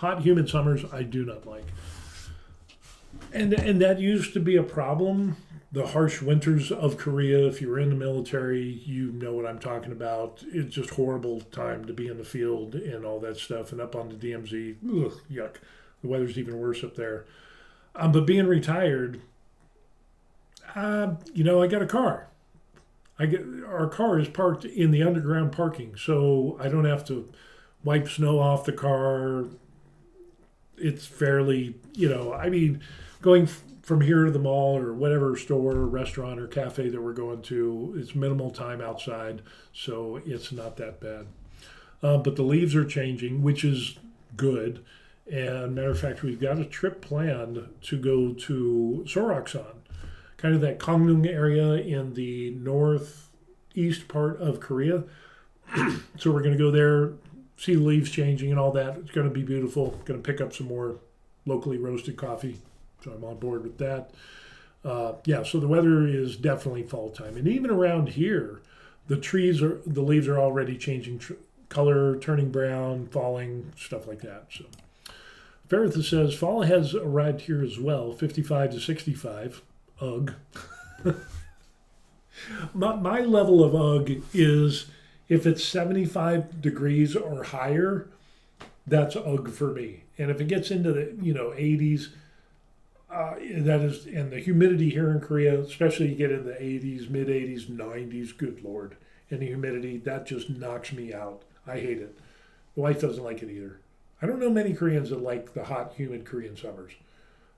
Hot, humid summers, I do not like. And that used to be a problem. The harsh winters of Korea, if you were in the military, you know what I'm talking about. It's just horrible time to be in the field and all that stuff. And up on the DMZ, ugh, yuck. The weather's even worse up there. But being retired, I got a car. Our car is parked in the underground parking, so I don't have to wipe snow off the car. It's fairly, going from here to the mall or whatever store or restaurant or cafe that we're going to, it's minimal time outside, so it's not that bad. But the leaves are changing, which is good. And matter of fact, we've got a trip planned to go to Soroksan, kind of that Gangneung area in the northeast part of Korea. So we're going to go there, see the leaves changing and all that. It's going to be beautiful. Going to pick up some more locally roasted coffee. So I'm on board with that. So the weather is definitely fall time. And even around here, the leaves are already changing color, turning brown, falling, stuff like that. So Veritha says, fall has arrived here as well, 55 to 65. Ugh. My level of ugh is if it's 75 degrees or higher, that's ugh for me. And if it gets into the 80s, that is, and the humidity here in Korea, especially you get in the 80s, mid 80s, 90s, good Lord, and the humidity, that just knocks me out. I hate it. The wife doesn't like it either. I don't know many Koreans that like the hot, humid Korean summers.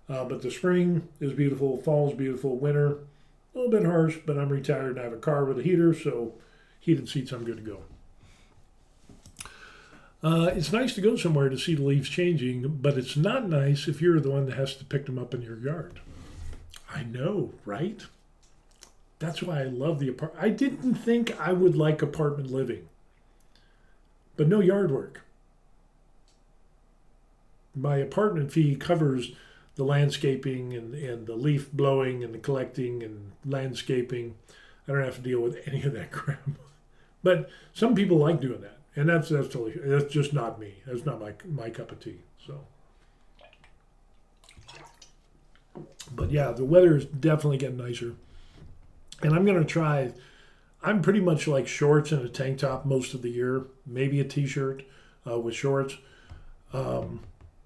But the spring is beautiful, fall is beautiful, winter, a little bit harsh, but I'm retired and I have a car with a heater, so heated seats, I'm good to go. It's nice to go somewhere to see the leaves changing, but it's not nice if you're the one that has to pick them up in your yard. I know, right? That's why I love the apartment. I didn't think I would like apartment living, but no yard work. My apartment fee covers the landscaping and the leaf blowing and the collecting and landscaping. I don't have to deal with any of that crap. But some people like doing that, and that's just not me. That's not my cup of tea. So, but yeah, the weather is definitely getting nicer, and I'm gonna try. I'm pretty much like shorts and a tank top most of the year, maybe a t-shirt with shorts.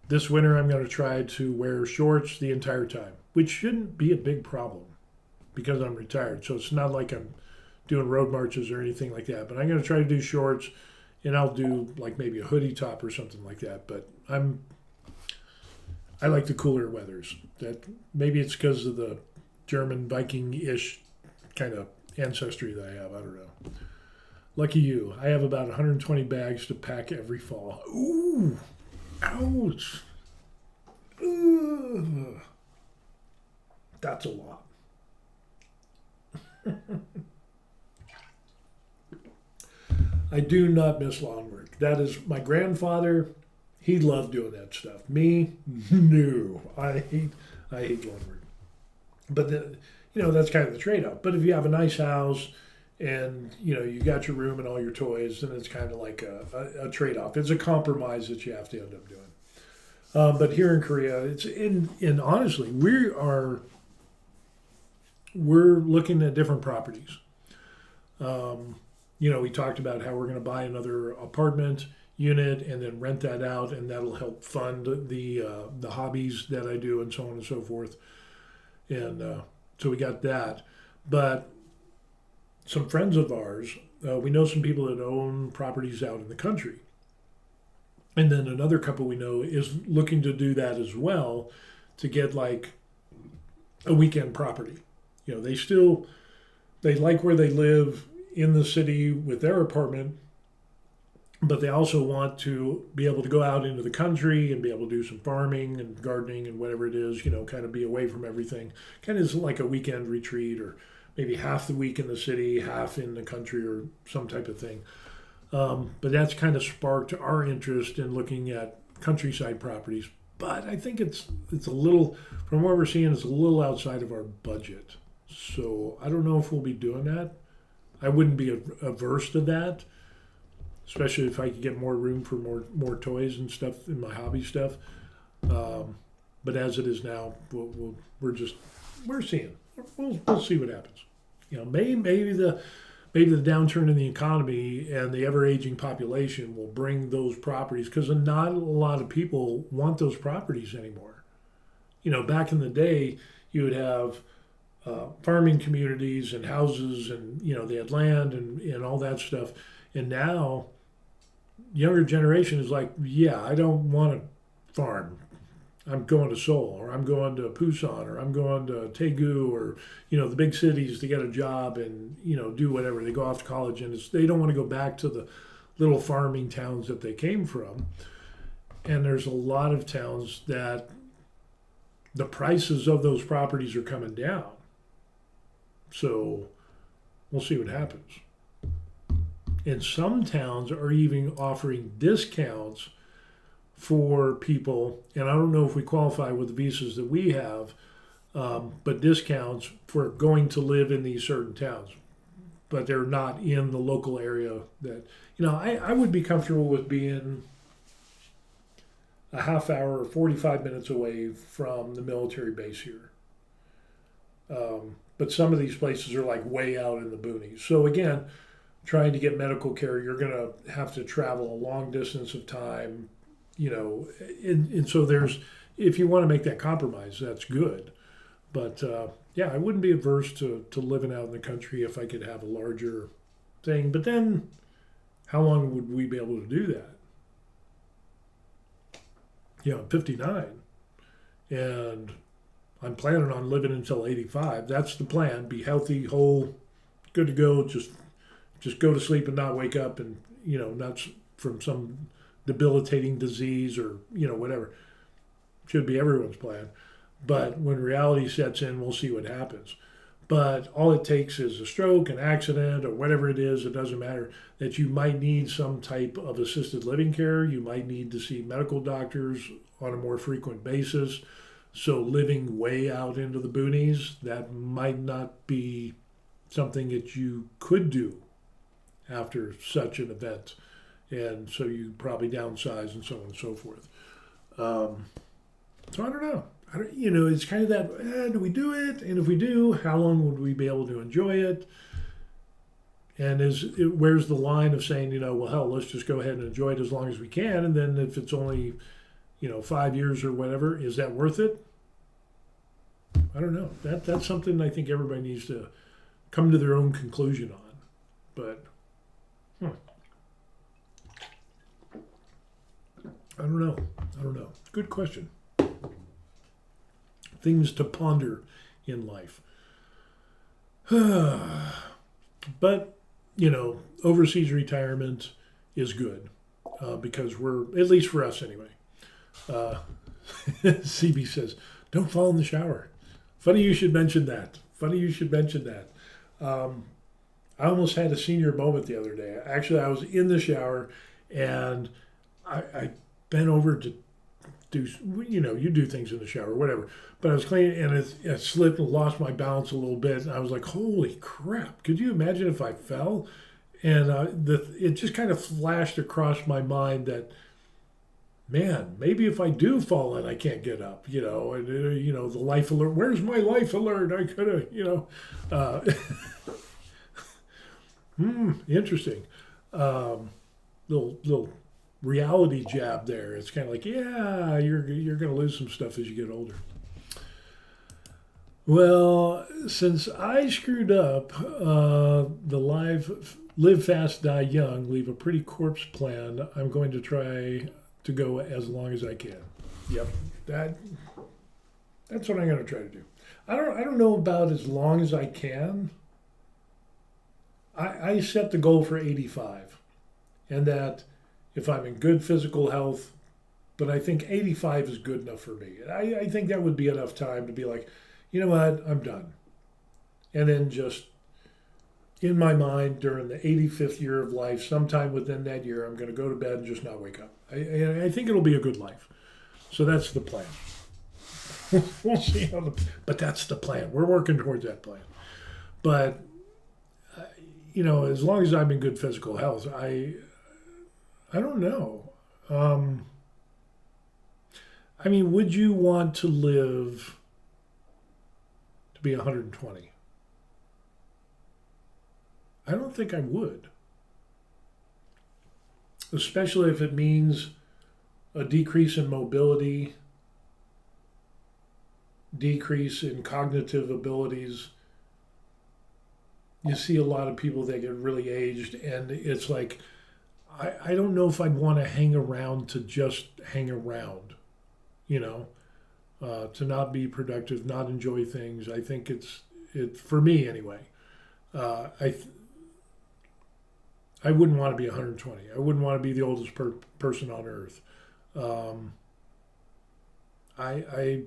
This winter, I'm going to try to wear shorts the entire time, which shouldn't be a big problem because I'm retired. So it's not like I'm doing road marches or anything like that. But I'm going to try to do shorts, and I'll do like maybe a hoodie top or something like that. But I like the cooler weathers. That maybe it's because of the German Viking-ish kind of ancestry that I have. I don't know. Lucky you. I have about 120 bags to pack every fall. Ooh. Ouch. Ugh. That's a lot. I do not miss lawn work. That is my grandfather. He loved doing that stuff. Me, no. I hate lawn work. But that's kind of the trade-off. But if you have a nice house and you got your room and all your toys, then it's kind of like a trade-off. It's a compromise that you have to end up doing. But here in Korea, it's in honestly, we're looking at different properties. We talked about how we're going to buy another apartment unit and then rent that out, and that'll help fund the hobbies that I do and so on and so forth. And so we got that. But some friends of ours, we know some people that own properties out in the country. And then another couple we know is looking to do that as well, to get like a weekend property. They like where they live in the city with their apartment, but they also want to be able to go out into the country and be able to do some farming and gardening and whatever it is, kind of be away from everything. Kind of like a weekend retreat, or maybe half the week in the city, half in the country, or some type of thing. But that's kind of sparked our interest in looking at countryside properties. But I think it's a little, from what we're seeing, it's a little outside of our budget. So I don't know if we'll be doing that. I wouldn't be averse to that, especially if I could get more room for more toys and stuff in my hobby stuff. But as it is now, we're seeing. We'll see what happens. Maybe the downturn in the economy and the ever aging population will bring those properties, because not a lot of people want those properties anymore. Back in the day, you would have farming communities and houses, and they had land and all that stuff. And now, younger generation is like, yeah, I don't want to farm. I'm going to Seoul, or I'm going to Busan, or I'm going to Daegu, or the big cities to get a job and do whatever. They go off to college, and they don't want to go back to the little farming towns that they came from. And there's a lot of towns that the prices of those properties are coming down. So we'll see what happens. And some towns are even offering discounts for people, and I don't know if we qualify with the visas that we have, but discounts for going to live in these certain towns, but they're not in the local area. That I would be comfortable with being a half hour or 45 minutes away from the military base here. But some of these places are like way out in the boonies. So again, trying to get medical care, you're going to have to travel a long distance of time. And so if you want to make that compromise, that's good. But I wouldn't be averse to living out in the country if I could have a larger thing. But then, how long would we be able to do that? I'm 59, and I'm planning on living until 85. That's the plan. Be healthy, whole, good to go. Just go to sleep and not wake up, and not from some debilitating disease or whatever. Should be everyone's plan. But when reality sets in, we'll see what happens. But all it takes is a stroke, an accident, or whatever it is. It doesn't matter, that you might need some type of assisted living care. You might need to see medical doctors on a more frequent basis. So living way out into the boonies, that might not be something that you could do after such an event. And so you probably downsize and so on and so forth. So I don't know. It's kind of that, do we do it? And if we do, how long would we be able to enjoy it? And where's the line of saying, well, hell, let's just go ahead and enjoy it as long as we can. And then if it's only, 5 years or whatever, is that worth it? I don't know. That's something I think everybody needs to come to their own conclusion on. But, I don't know. Good question. Things to ponder in life. But, overseas retirement is good because we're, at least for us anyway. CB says, don't fall in the shower. Funny you should mention that. I almost had a senior moment the other day. Actually, I was in the shower and I bent over to do, you do things in the shower, whatever. But I was cleaning and it slipped and lost my balance a little bit. And I was like, holy crap. Could you imagine if I fell? And it just kind of flashed across my mind that, man, maybe if I do fall and I can't get up, and the life alert, where's my life alert? I could have, interesting. Little reality jab there. It's kind of like, yeah, you're going to lose some stuff as you get older. Well, since I screwed up the live fast, die young, leave a pretty corpse plan, I'm going to try to go as long as I can. Yep, that's what I'm going to try to do. I don't know about as long as I can. I set the goal for 85, and that if I'm in good physical health, but I think 85 is good enough for me. I think that would be enough time to be like, you know what, I'm done. And then just in my mind, during the 85th year of life, sometime within that year, I'm going to go to bed and just not wake up. I think it'll be a good life. So that's the plan. We'll see but that's the plan. We're working towards that plan. But, as long as I'm in good physical health, I don't know. Would you want to live to be 120? I don't think I would. Especially if it means a decrease in mobility, decrease in cognitive abilities. You see a lot of people that get really aged, and it's like, I don't know if I'd want to hang around to just hang around, to not be productive, not enjoy things. I think it's for me anyway. I wouldn't want to be 120. I wouldn't want to be the oldest person on earth. I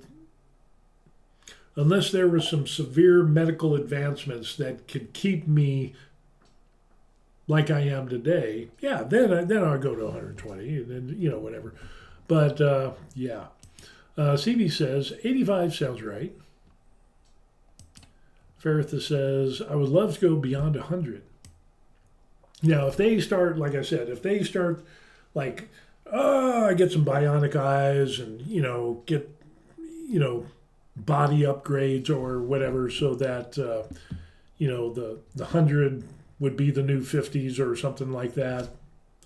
unless there were some severe medical advancements that could keep me like I am today, yeah, then I'll go to 120 and then whatever. But yeah, CB says 85 sounds right. Faritha says I would love to go beyond 100. Now, if they start, like I said, like, I get some bionic eyes and, get, body upgrades or whatever so that, the 100 would be the new 50s or something like that,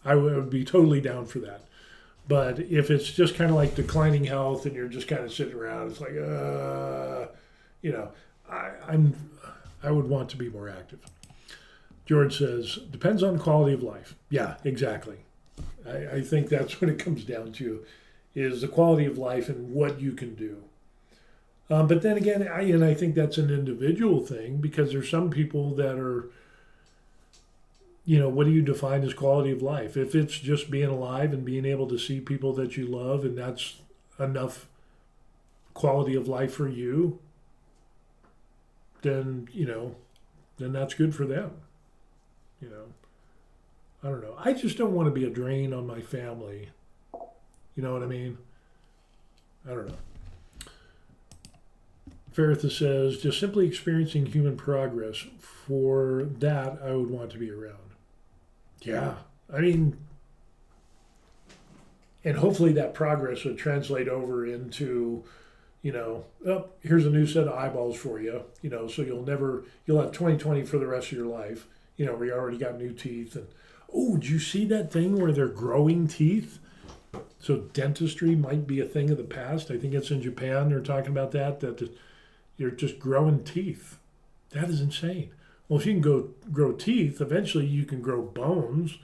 I would be totally down for that. But if it's just kind of like declining health and you're just kind of sitting around, it's like, I would want to be more active. George says, depends on quality of life. Yeah, exactly. I think that's what it comes down to, is the quality of life and what you can do. But then again, I think that's an individual thing, because there's some people that are, what do you define as quality of life? If it's just being alive and being able to see people that you love, and that's enough quality of life for you, then that's good for them. I don't know. I just don't want to be a drain on my family. You know what I mean? I don't know. Faritha says, just simply experiencing human progress, for that I would want to be around. Yeah. And hopefully that progress would translate over into, here's a new set of eyeballs for you, so you'll have 20/20 for the rest of your life. We already got new teeth. And did you see that thing where they're growing teeth? So dentistry might be a thing of the past. I think it's in Japan. They're talking about that you're just growing teeth. That is insane. Well, if you can grow teeth, eventually you can grow bones.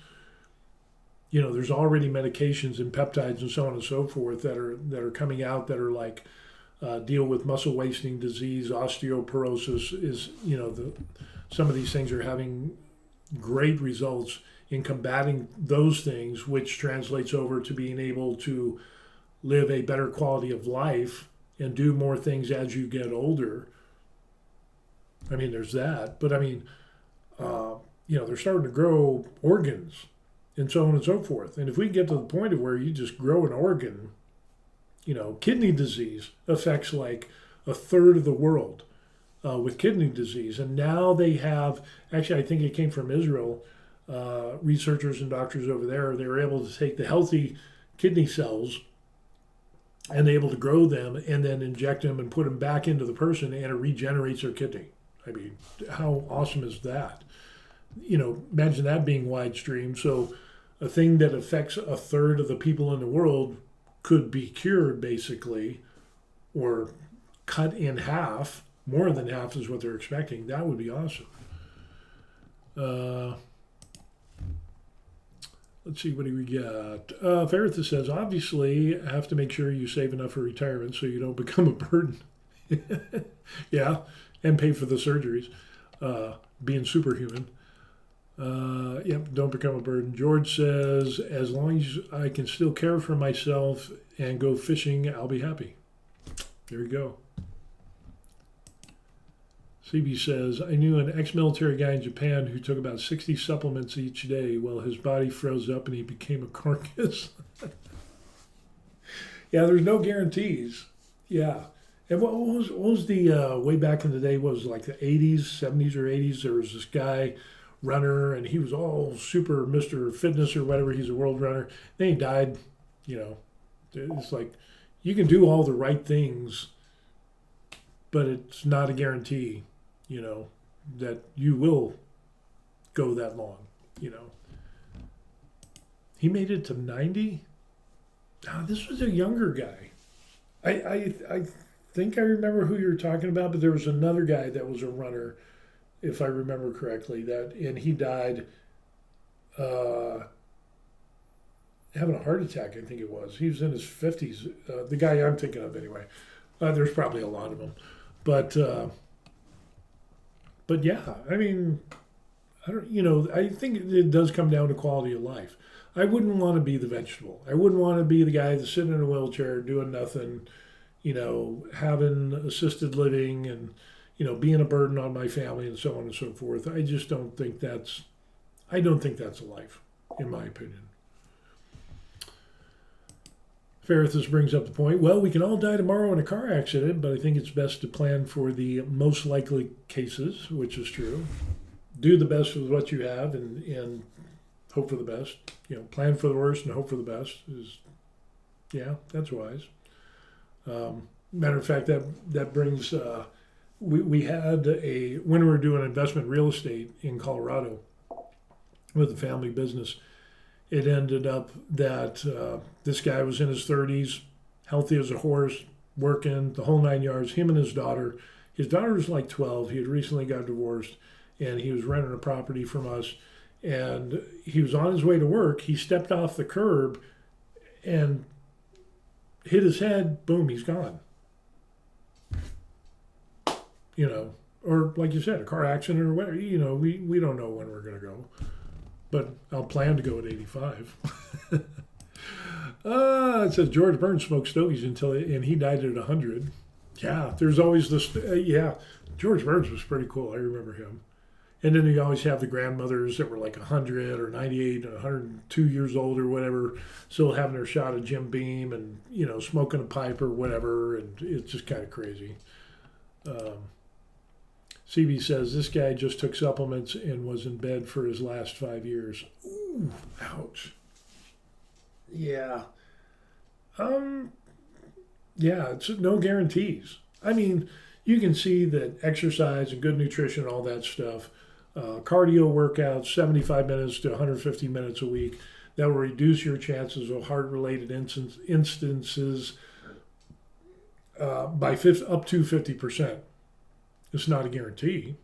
There's already medications and peptides and so on and so forth that are coming out that are like deal with muscle wasting disease, osteoporosis. Some of these things are having great results in combating those things, which translates over to being able to live a better quality of life and do more things as you get older. There's that. But they're starting to grow organs and so on and so forth. And if we get to the point of where you just grow an organ, kidney disease affects like a third of the world with kidney disease. And now they have, actually, I think it came from Israel, researchers and doctors over there, they were able to take the healthy kidney cells and able to grow them and then inject them and put them back into the person, and it regenerates their kidney. How awesome is that? Imagine that being widestream. So a thing that affects a third of the people in the world could be cured, basically, or cut in half. More than half is what they're expecting. That would be awesome. Let's see, what do we got? Faritha says, obviously, have to make sure you save enough for retirement so you don't become a burden. Yeah, and pay for the surgeries, being superhuman. Yep, don't become a burden. George says, as long as I can still care for myself and go fishing, I'll be happy. There you go. CB says, I knew an ex-military guy in Japan who took about 60 supplements each day while his body froze up and he became a carcass. Yeah, there's no guarantees. Yeah. And what was the, way back in the day, what was it, like the 80s, 70s or 80s? There was this guy, runner, and he was all super Mr. Fitness or whatever. He's a world runner. Then he died, you know. It's like you can do all the right things, but it's not a guarantee, you know, that you will go that long, you know. He made it to 90. This was a younger guy. I think I remember who you're talking about, but there was another guy that was a runner, if I remember correctly, and he died uh, having a heart attack. I think it was. He was in his 50s. The guy I'm thinking of, anyway. There's probably a lot of them, but yeah, I mean, I don't. You know, I think it does come down to quality of life. I wouldn't want to be the vegetable. I wouldn't want to be the guy that's sitting in a wheelchair doing nothing, you know, having assisted living and, you know, being a burden on my family and so on and so forth. I just don't think I don't think that's a life, in my opinion. Ferrithus brings up the point, well, we can all die tomorrow in a car accident, but I think it's best to plan for the most likely cases, which is true. Do the best with what you have and hope for the best. You know, plan for the worst and hope for the best is, yeah, that's wise. Matter of fact, that brings, we had when we were doing investment real estate in Colorado with a family business, it ended up that this guy was in his 30s, healthy as a horse, working the whole 9 yards, him and his daughter. His daughter was like 12. He had recently got divorced, and he was renting a property from us. And he was on his way to work. He stepped off the curb and hit his head. Boom, he's gone. You know, or like you said, a car accident or whatever. You know, we don't know when we're going to go. But I'll plan to go at 85. It says George Burns smoked stogies and he died at 100. Yeah, there's always this. Yeah, George Burns was pretty cool. I remember him. And then you always have the grandmothers that were like 100 or 98 or 102 years old or whatever, still having their shot of Jim Beam and, you know, smoking a pipe or whatever. And it's just kind of crazy. CB says this guy just took supplements and was in bed for his last 5 years. Ooh, ouch. Yeah. Yeah, it's no guarantees. I mean, you can see that exercise and good nutrition and all that stuff, cardio workouts, 75 minutes to 150 minutes a week, that will reduce your chances of heart-related instances by up to 50%. It's not a guarantee,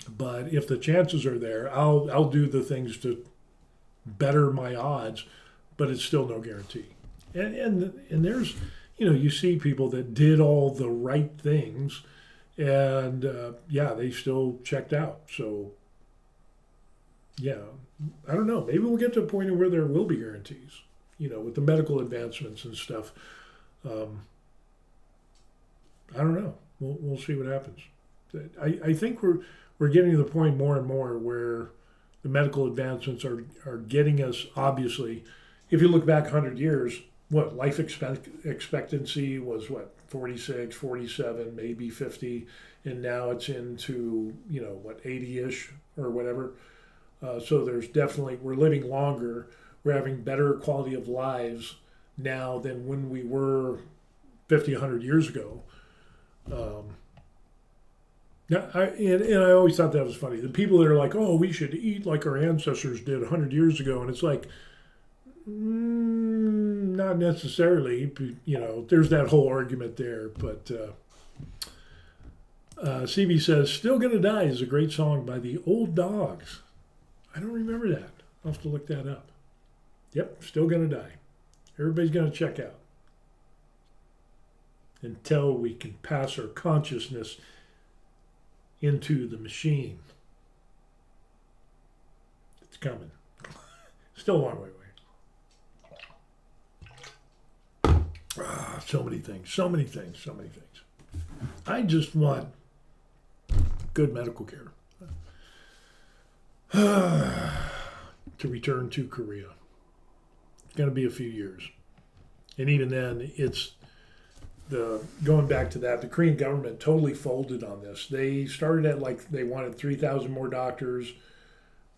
but if the chances are there, I'll do the things to better my odds, but it's still no guarantee. And there's, you know, you see people that did all the right things, and yeah, they still checked out. So yeah, I don't know. Maybe we'll get to a point where there will be guarantees, you know, with the medical advancements and stuff. I don't know. We'll see what happens. I think we're getting to the point more and more where the medical advancements are getting us, obviously. If you look back 100 years, what life expectancy was, what, 46, 47, maybe 50, and now it's into, you know, what, 80-ish or whatever. So there's definitely, we're living longer. We're having better quality of lives now than when we were 50, 100 years ago. And I always thought that was funny. The people that are like, oh, we should eat like our ancestors did 100 years ago. And it's like, not necessarily. You know, there's that whole argument there. But CB says, Still Gonna Die is a great song by the Old Dogs. I don't remember that. I'll have to look that up. Yep, Still Gonna Die. Everybody's going to check out until we can pass our consciousness into the machine. coming. Still a long way away. So many things, so many things, so many things. I just want good medical care. To return to Korea. It's going to be a few years. And even then, it's going back to that, the Korean government totally folded on this. They started at like they wanted 3,000 more doctors.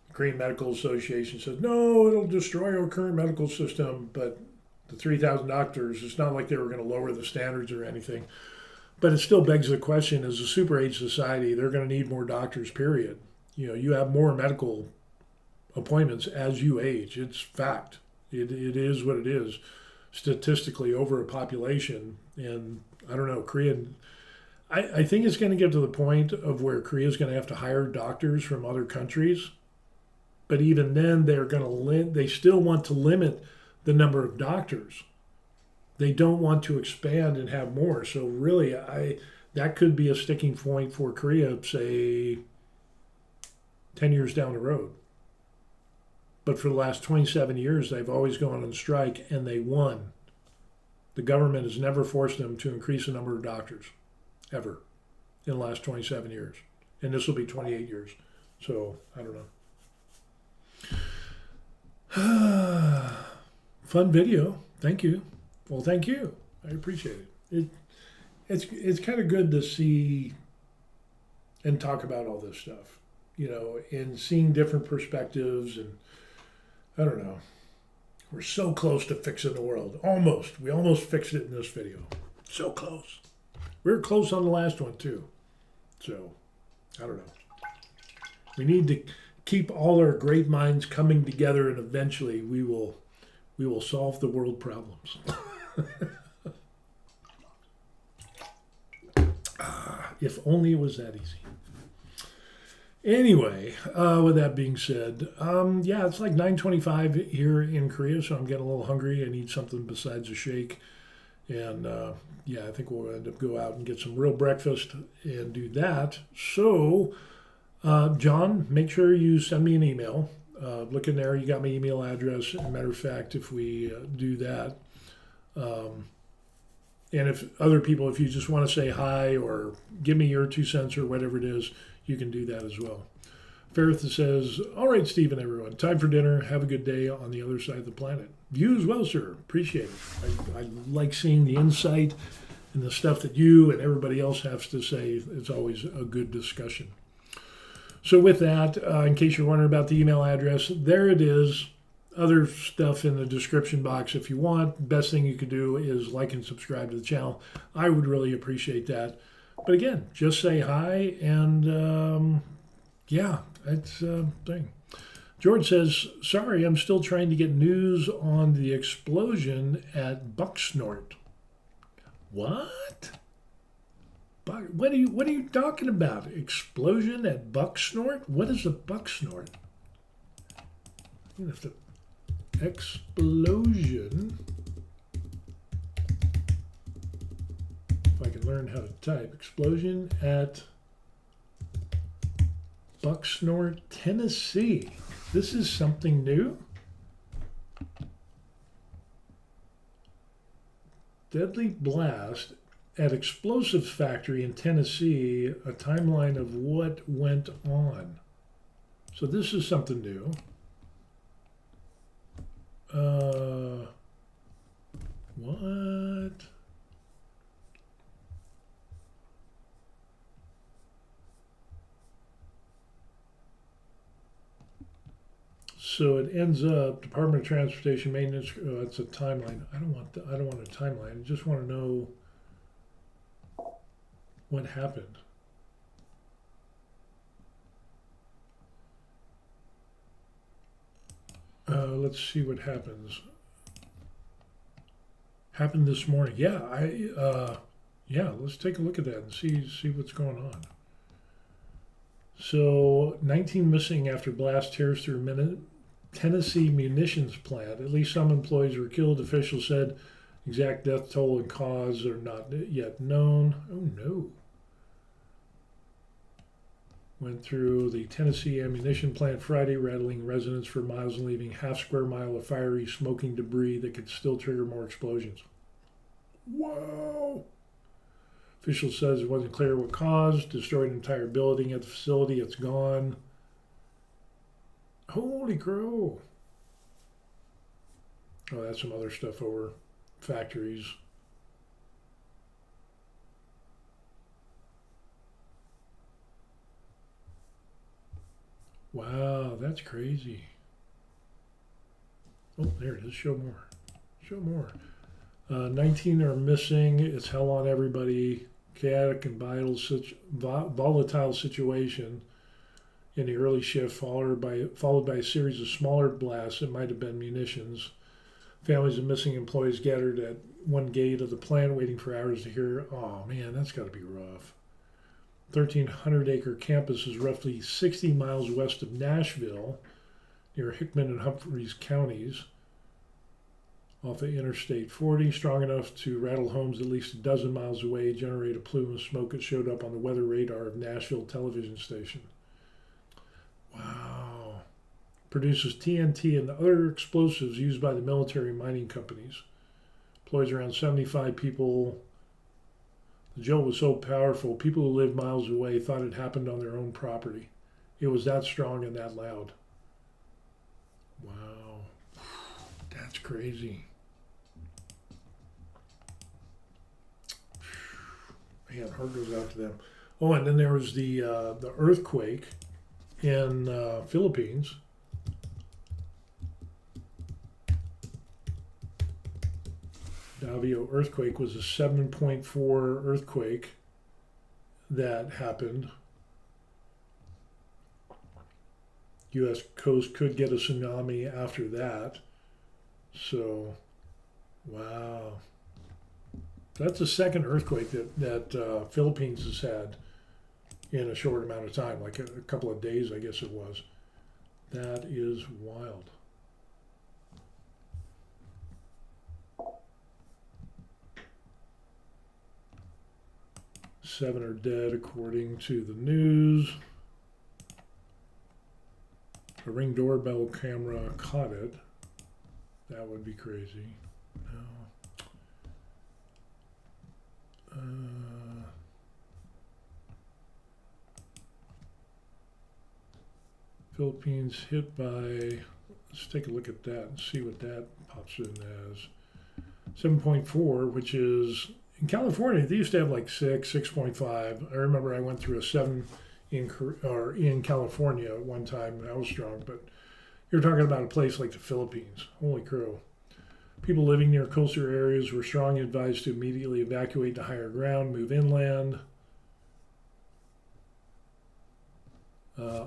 The Korean Medical Association said, no, it'll destroy our current medical system. But the 3,000 doctors, it's not like they were going to lower the standards or anything. But it still begs the question, as a super age society, they're going to need more doctors, period. You know, you have more medical appointments as you age. It's fact. It is what it is statistically over a population. And I don't know, I think it's going to get to the point of where Korea is going to have to hire doctors from other countries. But even then, they still want to limit the number of doctors. They don't want to expand and have more. So really, that could be a sticking point for Korea, say, 10 years down the road. But for the last 27 years, they've always gone on strike, and they won. The government has never forced them to increase the number of doctors, ever, in the last 27 years. And this will be 28 years. So, I don't know. Fun video. Thank you. Well, thank you. I appreciate it. It's kind of good to see and talk about all this stuff, you know, and seeing different perspectives. And I don't know. We're so close to fixing the world. Almost. We almost fixed it in this video. So close. We were close on the last one, too. So, I don't know. We need to keep all our great minds coming together, and eventually we will solve the world problems. If only it was that easy. Anyway, with that being said, yeah, it's like 9:25 here in Korea, so I'm getting a little hungry. I need something besides a shake. And yeah, I think we'll end up go out and get some real breakfast and do that. So, John, make sure you send me an email. Look in there. You got my email address. As a matter of fact, if we do that, and if other people, if you just want to say hi or give me your 2 cents or whatever it is, you can do that as well. Ferrith says, all right, Steve and everyone, time for dinner. Have a good day on the other side of the planet. You as well, sir. Appreciate it. I like seeing the insight and the stuff that you and everybody else has to say. It's always a good discussion. So with that, in case you're wondering about the email address, there it is. Other stuff in the description box if you want. Best thing you could do is like and subscribe to the channel. I would really appreciate that. But again, just say hi, and yeah, that's a thing. George says, sorry, I'm still trying to get news on the explosion at Bucksnort. What? What are you talking about? Explosion at Bucksnort? What is a Bucksnort? I'm gonna have to explosion. If I can learn how to type. Explosion at Bucksnort, Tennessee. This is something new. Deadly blast at explosives factory in Tennessee, a timeline of what went on. So this is something new. What? So it ends up Department of Transportation Maintenance. It's a timeline. I don't want a timeline. I just want to know what happened. Let's see what happens. Happened this morning. Yeah, yeah. Let's take a look at that and see what's going on. So 19 missing after blast tears through Tennessee munitions plant. At least some employees were killed. Officials said exact death toll and cause are not yet known. Oh no. Went through the Tennessee ammunition plant Friday, rattling residents for miles and leaving half square mile of fiery, smoking debris that could still trigger more explosions. Wow! Official says it wasn't clear what caused. Destroyed an entire building at the facility. It's gone. Holy crow! Oh, that's some other stuff over factories. Wow, that's crazy. Oh, there it is. Show more. Show more. 19 are missing. It's hell on everybody. Chaotic and volatile situation in the early shift, followed by a series of smaller blasts that might have been munitions. Families of missing employees gathered at one gate of the plant, waiting for hours to hear. Oh man, that's got to be rough. 1,300-acre campus is roughly 60 miles west of Nashville, near Hickman and Humphreys counties, off of Interstate 40, strong enough to rattle homes at least a dozen miles away, generate a plume of smoke that showed up on the weather radar of Nashville television station. Wow. Produces TNT and other explosives used by the military mining companies. Employs around 75 people. The jolt was so powerful, people who lived miles away thought it happened on their own property. It was that strong and that loud. Wow. That's crazy. Man, heart goes out to them. Oh, and then there was the earthquake in Philippines. Davao earthquake was a 7.4 earthquake that happened. U.S. coast could get a tsunami after that. So, wow. That's the second earthquake that Philippines has had in a short amount of time, like a couple of days, I guess it was. That is wild. Seven are dead, according to the news. A Ring doorbell camera caught it. That would be crazy. No. Philippines hit by, let's take a look at that and see what that pops in as. 7.4, which is, in California, they used to have like 6.5. I remember I went through a 7 in California at one time, and that was strong, but you're talking about a place like the Philippines. Holy crow. People living near coastal areas were strongly advised to immediately evacuate to higher ground, move inland.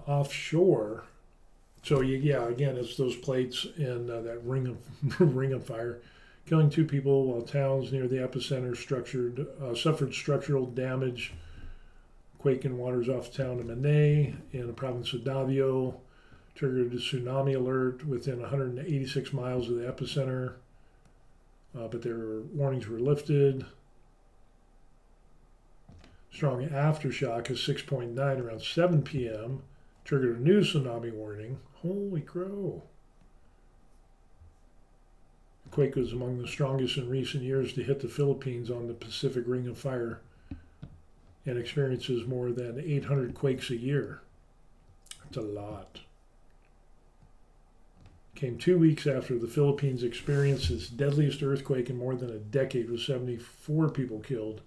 Offshore, so yeah, again, it's those plates and that ring of fire, killing 2 people while towns near the epicenter suffered structural damage. Quake in waters off the town of Manay in the province of Davao triggered a tsunami alert within 186 miles of the epicenter, but their warnings were lifted. Strong aftershock of 6.9 around 7 p.m. triggered a new tsunami warning. Holy crow. The quake was among the strongest in recent years to hit the Philippines on the Pacific Ring of Fire and experiences more than 800 quakes a year. That's a lot. Came 2 weeks after the Philippines experienced its deadliest earthquake in more than a decade, with 74 people killed,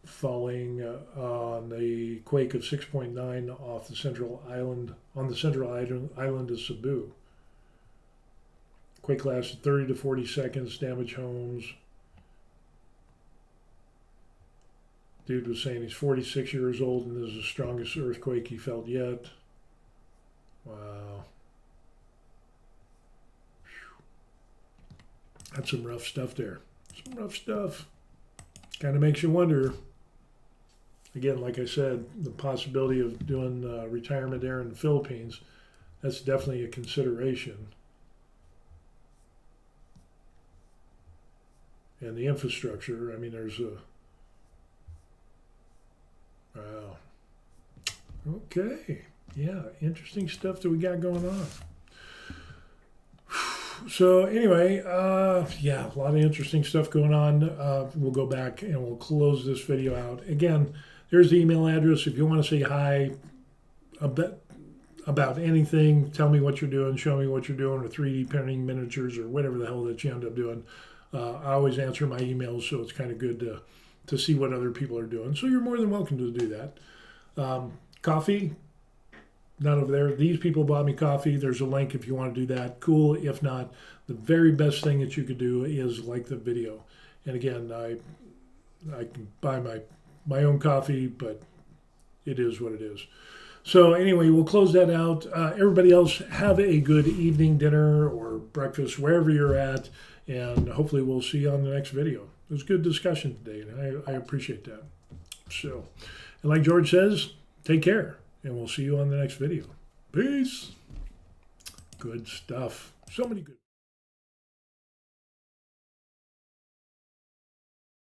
falling on the quake of 6.9 off the central island of Cebu. Quake lasted 30 to 40 seconds, damaged homes. Dude was saying he's 46 years old and this is the strongest earthquake he felt yet. Wow. That's some rough stuff there. Some rough stuff. Kind of makes you wonder. Again, like I said, the possibility of doing retirement there in the Philippines, that's definitely a consideration. And the infrastructure, I mean, there's a, wow. Okay. Yeah, interesting stuff that we got going on. So anyway, yeah, a lot of interesting stuff going on. We'll go back and we'll close this video out. Again, there's the email address. If you want to say hi about anything, tell me what you're doing, show me what you're doing, or 3D printing miniatures or whatever the hell that you end up doing. I always answer my emails, so it's kind of good to see what other people are doing. So you're more than welcome to do that. Coffee, not over there. These people bought me coffee. There's a link if you want to do that. Cool. If not, the very best thing that you could do is like the video. And again, I can buy my own coffee, but it is what it is. So anyway, we'll close that out. Everybody else, have a good evening, dinner, or breakfast, wherever you're at. And hopefully we'll see you on the next video. It was a good discussion today, and I appreciate that. So, and like George says, take care. And we'll see you on the next video. Peace. Good stuff. So many good.